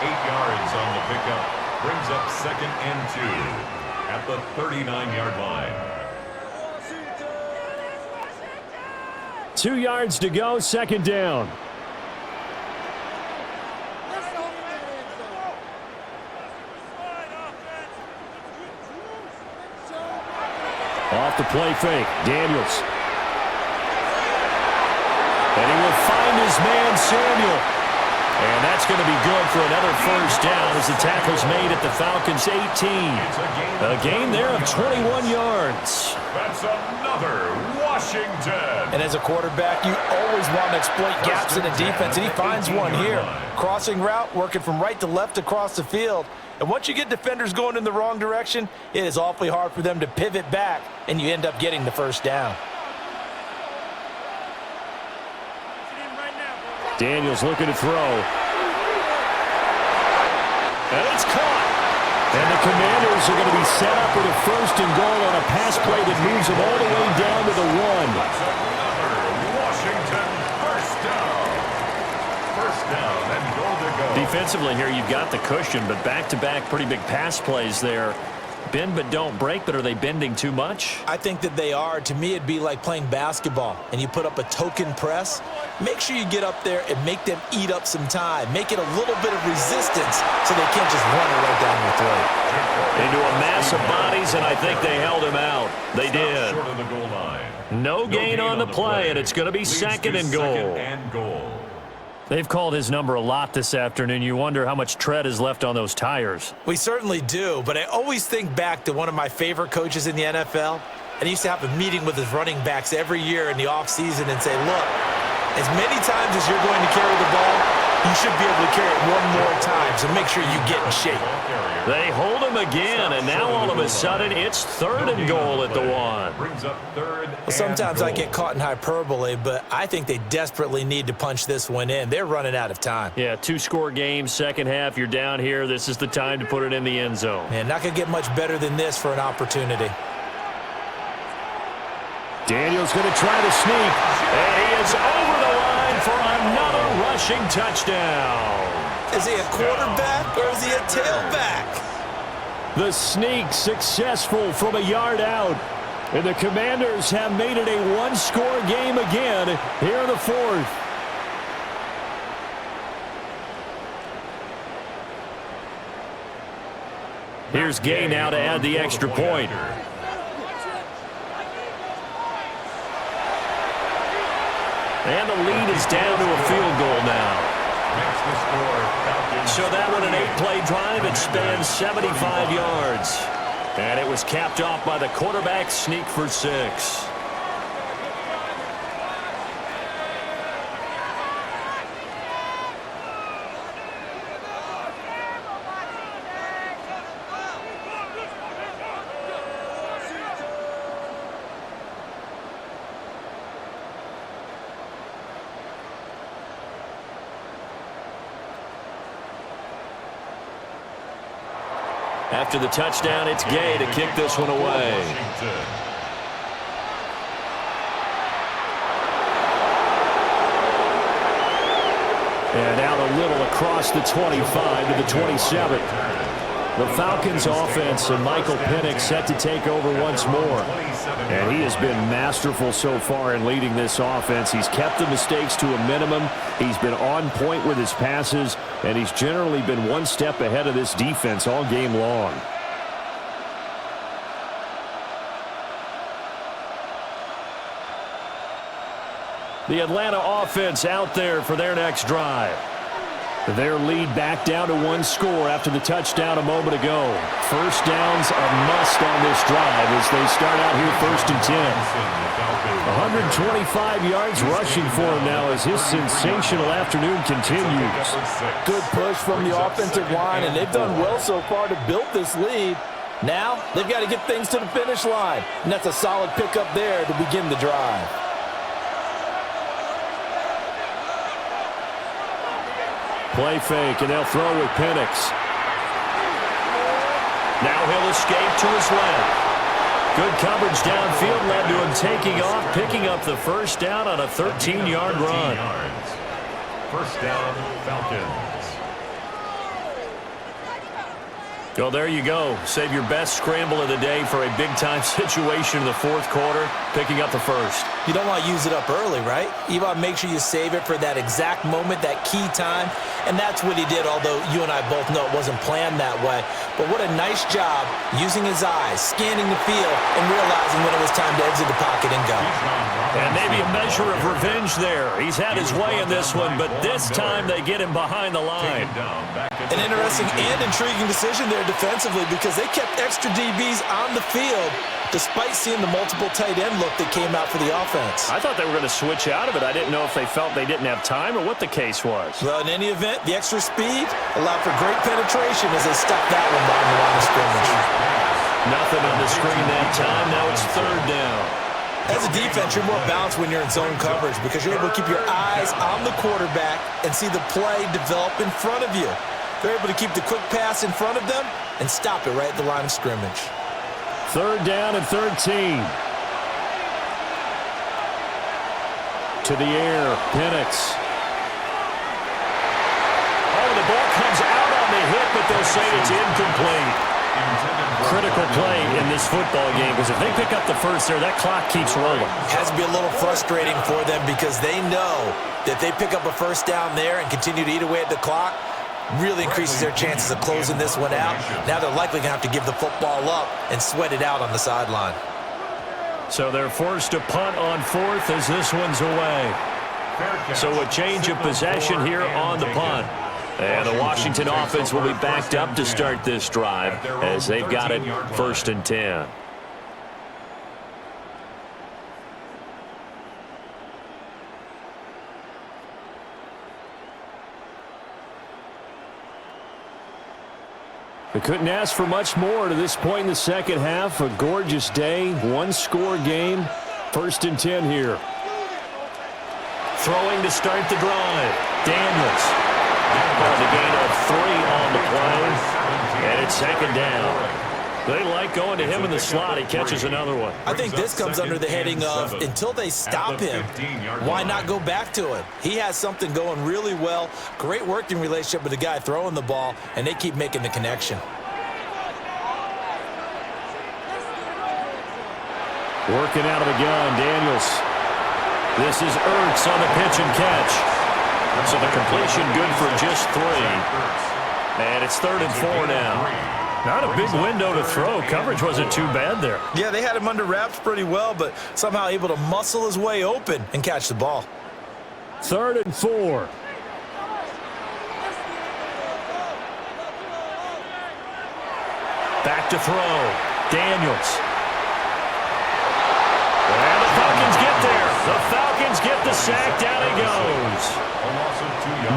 8 yards on the pickup. Brings up 2nd and 2 at the 39-yard line. 2 yards to go, second down. Off the play fake, Daniels. And he will find his man, Samuel. And that's going to be good for another first down as the tackle's made at the Falcons' 18. A gain there of 21 yards. That's another Washington. And as a quarterback, you always want to exploit gaps in the defense, and he finds one here. Crossing route, working from right to left across the field. And once you get defenders going in the wrong direction, it is awfully hard for them to pivot back, and you end up getting the first down. Daniels looking to throw. And it's caught. And the Commanders are going to be set up with a 1st and goal on a pass play that moves them all the way down to the 1. Washington first down. First down and goal to go. Defensively here, you've got the cushion, but back-to-back pretty big pass plays there. Bend but don't break, but are they bending too much? I think that they are. To me, it'd be like playing basketball, and you put up a token press. Make sure you get up there and make them eat up some time. Make it a little bit of resistance so they can't just run it right down your throat. Into a mass of bodies, and I think they held him out. They did. Short of the goal line. No gain on the play, and it's going to be second and goal. They've called his number a lot this afternoon. You wonder how much tread is left on those tires. We certainly do, but I always think back to one of my favorite coaches in the NFL, and he used to have a meeting with his running backs every year in the offseason and say, look, as many times as you're going to carry the ball, you should be able to carry it one more time, so make sure you get in shape. They hold him again, and now all of a sudden it's 3rd and goal at the 1. Brings up 3rd. Well, sometimes I get caught in hyperbole, but I think they desperately need to punch this one in. They're running out of time. Yeah, 2-score game, second half, you're down here. This is the time to put it in the end zone. Man, not going to get much better than this for an opportunity. Daniels going to try to sneak. And he is over the line for another rushing touchdown. Is he a quarterback or is he a tailback? The sneak successful from a yard out. And the Commanders have made it a 1-score game again here in the 4th. Here's Gay now to add the extra point. And the lead is down to a field goal now. So that one, an 8-play drive. It spans 75 yards. And it was capped off by the quarterback sneak for 6. After the touchdown, it's Gay to kick this one away. And out a little across the 25 to the 27. The Falcons offense and Michael Penix set to take over once more. And he has been masterful so far in leading this offense. He's kept the mistakes to a minimum. He's been on point with his passes, and he's generally been one step ahead of this defense all game long. The Atlanta offense out there for their next drive. Their lead back down to one score after the touchdown a moment ago. First down's a must on this drive as they start out here 1st and 10. 125 yards rushing for him now as his sensational afternoon continues. Good push from the offensive line, and they've done well so far to build this lead. Now they've got to get things to the finish line, and that's a solid pickup there to begin the drive. Play fake, and they'll throw with Penix. Now he'll escape to his left. Good coverage downfield led to him taking off, picking up the first down on a 13-yard run. First down, Falcons. Well, there you go. Save your best scramble of the day for a big-time situation in the fourth quarter, picking up the first. You don't want to use it up early, right? You want to make sure you save it for that exact moment, that key time. And that's what he did, although you and I both know it wasn't planned that way. But what a nice job using his eyes, scanning the field, and realizing when it was time to exit the pocket and go. And maybe a measure of revenge there. He's had his way in this one, but this time they get him behind the line. An interesting and intriguing decision there defensively because they kept extra DBs on the field despite seeing the multiple tight end look that came out for the offense. I thought they were going to switch out of it. I didn't know if they felt they didn't have time or what the case was. Well, in any event, the extra speed allowed for great penetration as they stuffed that one behind the line of scrimmage. Nothing on the screen that time. Now it's 3rd down. As a defense, you're more balanced when you're in zone coverage because you're able to keep your eyes on the quarterback and see the play develop in front of you. They're able to keep the quick pass in front of them and stop it right at the line of scrimmage. 3rd down and 13. To the air, Penix. Oh, the ball comes out on the hit, but they'll say it's incomplete. Critical play in this football game because if they pick up the first there, that clock keeps rolling. Has to be a little frustrating for them because they know that they pick up a first down there and continue to eat away at the clock, really increases their chances of closing this one out. Now they're likely going to have to give the football up and sweat it out on the sideline. So they're forced to punt on 4th as this one's away. So a change of possession here on the punt. And the Washington offense will be backed up to start this drive as they've got it 1st and 10. We couldn't ask for much more to this point in the second half. A gorgeous day, one-score game, 1st and 10 here. Throwing to start the drive, Daniels. The gain of 3 on the play, and it's 2nd down. They like going to him in the slot. He catches another one. I think this comes under the heading of until they stop him, why not go back to him? He has something going really well, great working relationship with the guy throwing the ball, and they keep making the connection. Working out of the gun, Daniels. This is Ertz on the pitch and catch. So the completion good for just 3. And it's 3rd and 4 now. Not a big window to throw. Coverage wasn't too bad there. Yeah, they had him under wraps pretty well, but somehow able to muscle his way open and catch the ball. 3rd and 4. Back to throw. Daniels. And the Falcons get there. The Falcons get the sack. Down he goes.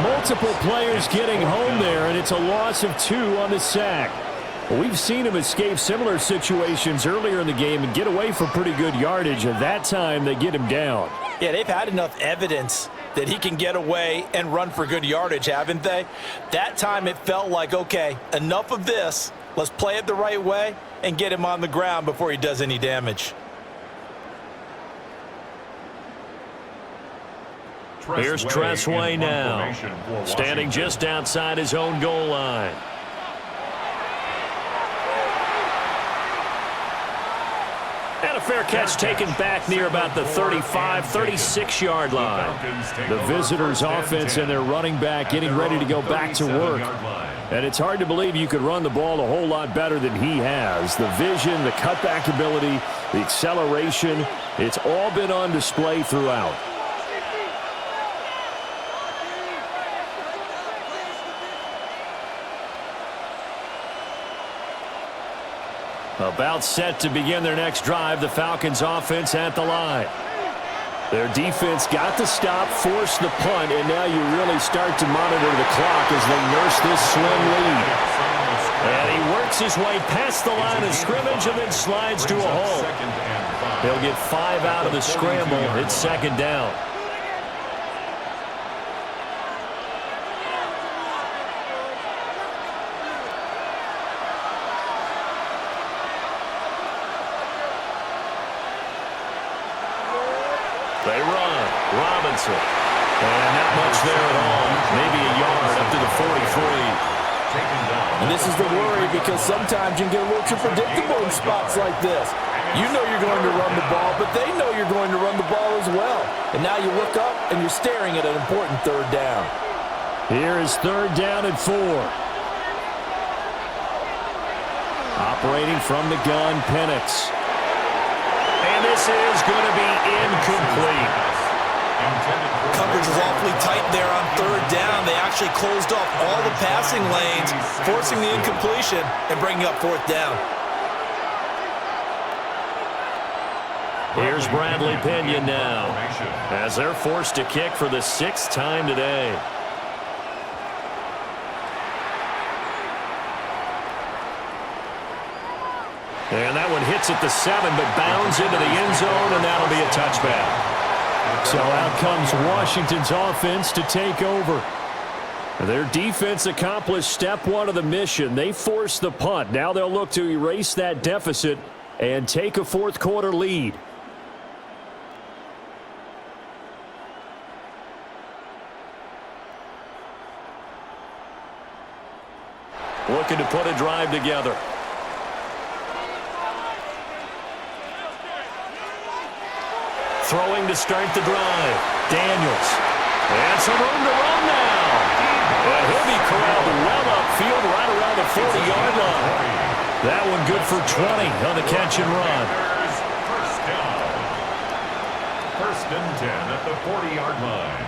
Multiple players getting home there, and it's a loss of 2 on the sack. We've seen him escape similar situations earlier in the game and get away for pretty good yardage, and that time they get him down. Yeah, they've had enough evidence that he can get away and run for good yardage, haven't they? That time it felt like, okay, enough of this. Let's play it the right way and get him on the ground before he does any damage. Here's Tressway now, standing just outside his own goal line. And a fair catch taken back near about the 35, 36-yard line. The visitors' offense and their running back getting ready to go back to work. And it's hard to believe you could run the ball a whole lot better than he has. The vision, the cutback ability, the acceleration, it's all been on display throughout. About set to begin their next drive, the Falcons offense at the line. Their defense got the stop, forced the punt, and now you really start to monitor the clock as they nurse this slim lead. And he works his way past the line of scrimmage and then slides to a hole. He'll get 5 out of the scramble. It's second down. They run. Robinson. And not much there at all. Maybe a yard up to the 43. And this is the worry because sometimes you can get a little too predictable in spots like this. You know you're going to run the ball, but they know you're going to run the ball as well. And now you look up and you're staring at an important third down. Here is third down and 4. Operating from the gun, Penix. And this is going to be incomplete. Coverage was awfully tight there on third down. They actually closed off all the passing lanes, forcing the incompletion and bringing up fourth down. Here's Bradley Pinion now, as they're forced to kick for the 6th time today. And that one hits at the 7, but bounds into the end zone, and that'll be a touchback. So out comes Washington's offense to take over. Their defense accomplished step 1 of the mission. They forced the punt. Now they'll look to erase that deficit and take a fourth quarter lead. Looking to put a drive together. Throwing to start the drive. Daniels. And some room to run now. And he'll be corralled well upfield right around the 40-yard line. That one good for 20 on the catch and run. First down. 1st and 10 at the 40-yard line.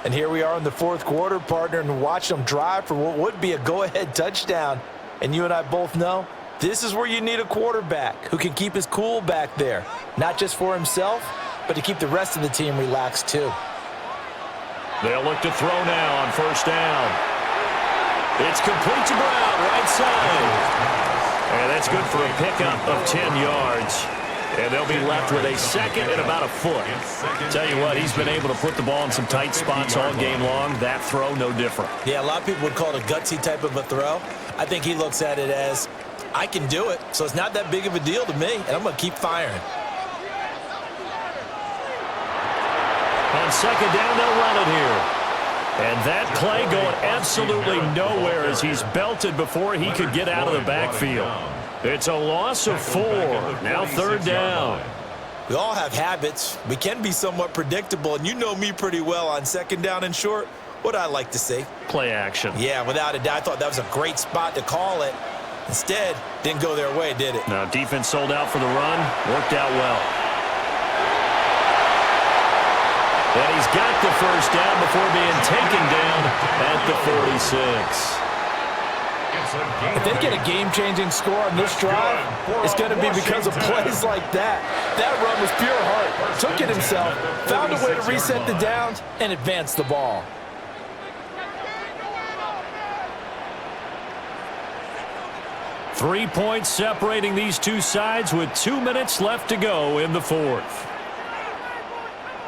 And here we are in the fourth quarter, partner, and watch them drive for what would be a go-ahead touchdown. And you and I both know this is where you need a quarterback who can keep his cool back there, not just for himself, but to keep the rest of the team relaxed too. They'll look to throw now on first down. It's complete to Brown, right side. And that's good for a pickup of 10 yards. And they'll be left with a second and about a foot. Tell you what, he's been able to put the ball in some tight spots all game long. That throw, no different. Yeah, a lot of people would call it a gutsy type of a throw. I think he looks at it as, I can do it, so it's not that big of a deal to me, and I'm going to keep firing. On second down, they'll run it here. And that play going absolutely nowhere as he's belted before he could get out of the backfield. It's a loss of 4. Now third down. We all have habits. We can be somewhat predictable, and you know me pretty well on second down and short. What I like to see. Play action. Yeah, without a doubt. I thought that was a great spot to call it. Instead, didn't go their way, did it? Now defense sold out for the run. Worked out well. And he's got the first down before being taken down at the 46. If they get a game-changing score on this drive, it's going to be because of plays like that. That run was pure heart. Took it himself, found a way to reset the downs, and advance the ball. Three points separating these two sides with 2 minutes left to go in the fourth.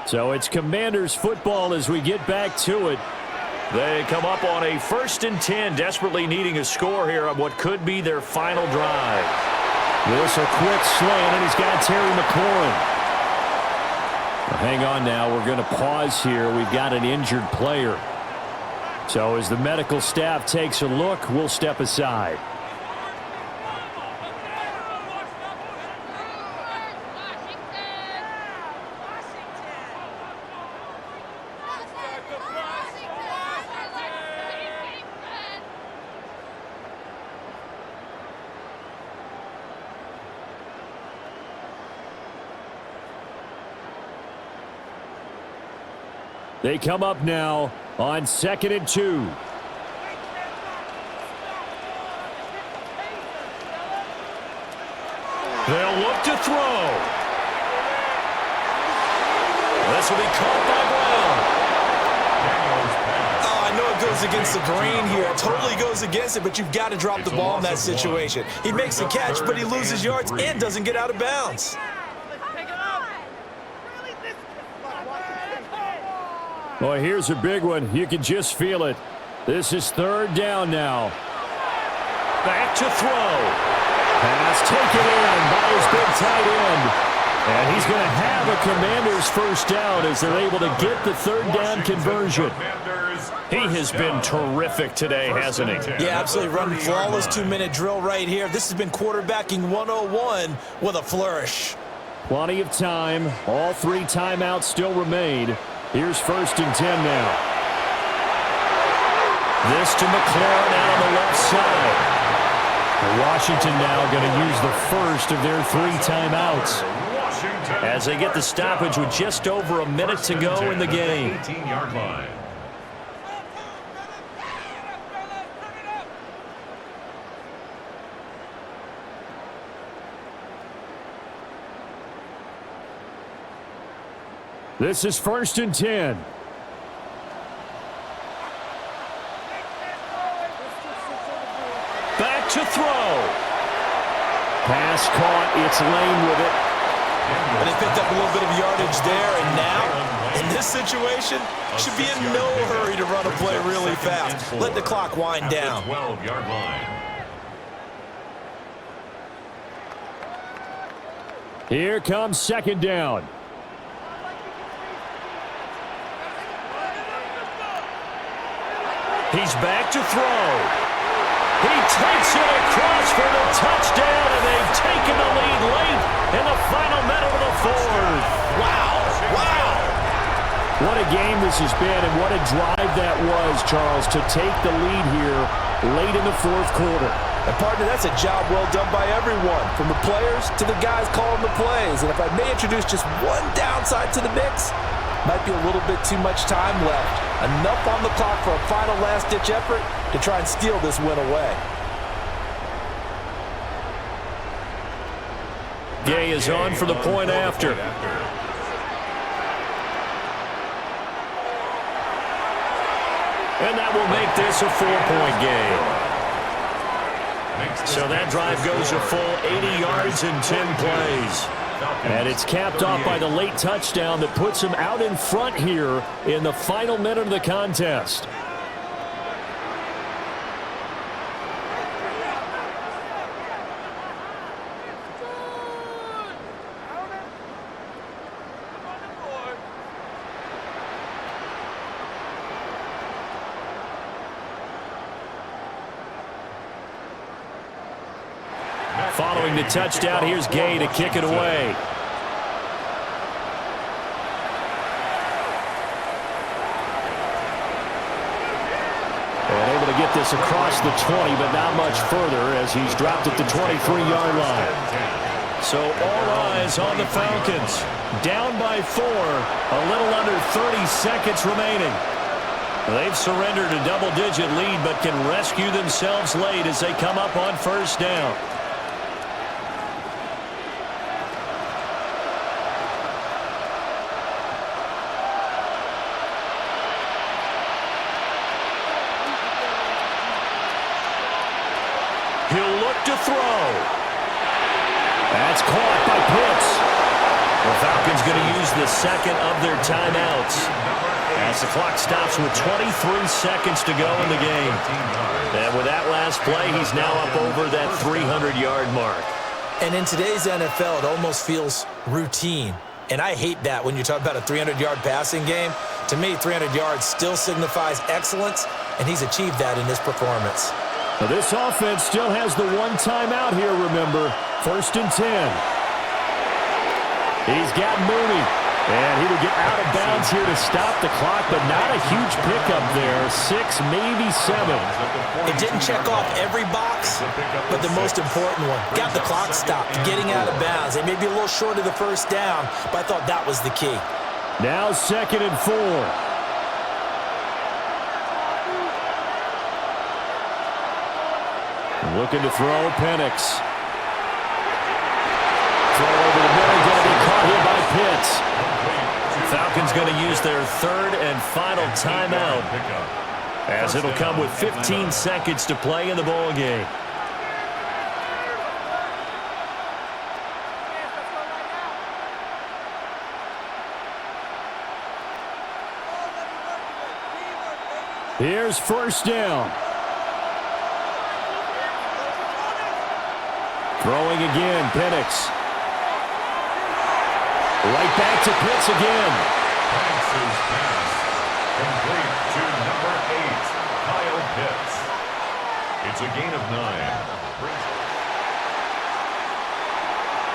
So it's Commanders football as we get back to it. They come up on a 1st and 10, desperately needing a score here on what could be their final drive. This a quick slant, and he's got Terry McLaurin. Well, hang on now. We're going to pause here. We've got an injured player. So as the medical staff takes a look, we'll step aside. They come up now on 2nd and 2. They'll look to throw. This will be caught by Brown. Oh, I know it goes against the grain here. It totally goes against it, but you've got to drop the ball in that situation. He makes the catch, but he loses yards and doesn't get out of bounds. Boy, here's a big one. You can just feel it. This is 3rd down now. Back to throw. Pass taken in by his big tight end. And he's going to have a Commanders first down as they're able to get the 3rd down conversion. He has been terrific today, hasn't he? Yeah, absolutely. Running flawless 2-minute drill right here. This has been quarterbacking 101 with a flourish. Plenty of time. All 3 timeouts still remain. Here's 1st and 10 now. This to McLaurin out on the left side. Washington now going to use the first of their 3 timeouts as they get the stoppage with just over a minute to go in the game. 18-yard line. This is 1st and 10. Back to throw. Pass caught. It's Lane with it. And they picked up a little bit of yardage there, and now, in this situation, should be in no hurry to run a play really fast. Let the clock wind down. 12-yard line. Here comes 2nd down. He's back to throw. He takes it across for the touchdown, and they've taken the lead late in the final minute of the 4th. Wow. Wow. What a game this has been, and what a drive that was, Charles, to take the lead here late in the 4th quarter. And partner, that's a job well done by everyone, from the players to the guys calling the plays. And if I may introduce just one downside to the mix, might be a little bit too much time left. Enough on the clock for a final last-ditch effort to try and steal this win away. Gay is on for the point after. And that will make this a 4-point game. So that drive goes a full 80 yards in 10 plays. And it's capped off by the late touchdown that puts him out in front here in the final minute of the contest. Following the touchdown, here's Gay to kick it away. And able to get this across the 20, but not much further as he's dropped at the 23-yard line. So all eyes on the Falcons. Down by 4, a little under 30 seconds remaining. They've surrendered a double-digit lead, but can rescue themselves late as they come up on 1st down. He'll look to throw. That's caught by Pitts. The Falcons going to use the second of their timeouts as the clock stops with 23 seconds to go in the game. And with that last play, he's now up over that 300-yard mark. And in today's NFL, it almost feels routine. And I hate that when you talk about a 300-yard passing game. To me, 300 yards still signifies excellence, and he's achieved that in this performance. Now this offense still has the 1 timeout here, remember. 1st and 10. He's got Mooney. And he will get out of bounds here to stop the clock, but not a huge pickup there. 6, maybe 7. It didn't check off every box, but the most important one. Got the clock stopped, getting out of bounds. They may be a little short of the 1st down, but I thought that was the key. Now 2nd and 4. Looking to throw, Penix. Throw over the middle, going to be caught here by Pitts. Falcons going to use their third and final timeout, as it'll come with 15 seconds to play in the ball game. Here's first down. Throwing again, Penix. Right back to Pitts again. Penix's pass complete to number 8, Kyle Pitts. It's a gain of 9.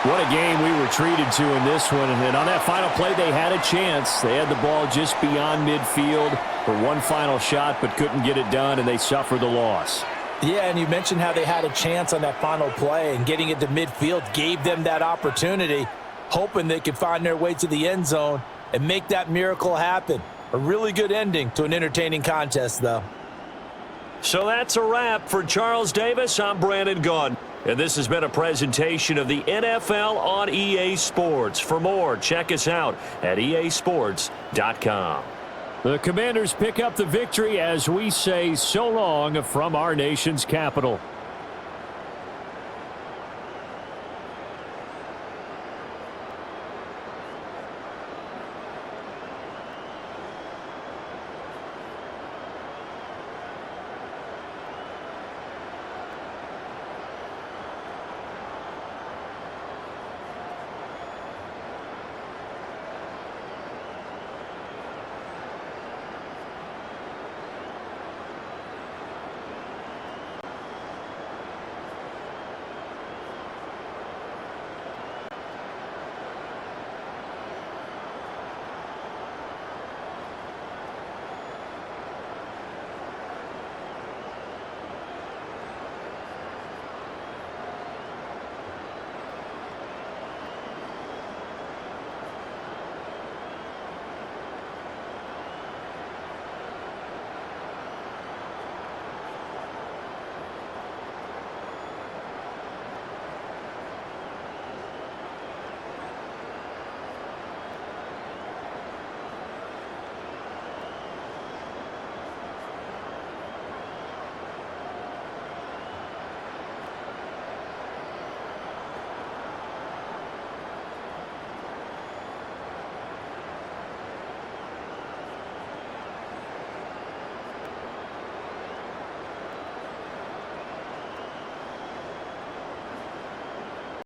What a game we were treated to in this one. And on that final play, they had a chance. They had the ball just beyond midfield for one final shot, but couldn't get it done, and they suffered the loss. Yeah, and you mentioned how they had a chance on that final play, and getting it to midfield gave them that opportunity, hoping they could find their way to the end zone and make that miracle happen. A really good ending to an entertaining contest, though. So that's a wrap for Charles Davis. I'm Brandon Gaudin, and this has been a presentation of the NFL on EA Sports. For more, check us out at easports.com. The Commanders pick up the victory as we say so long from our nation's capital.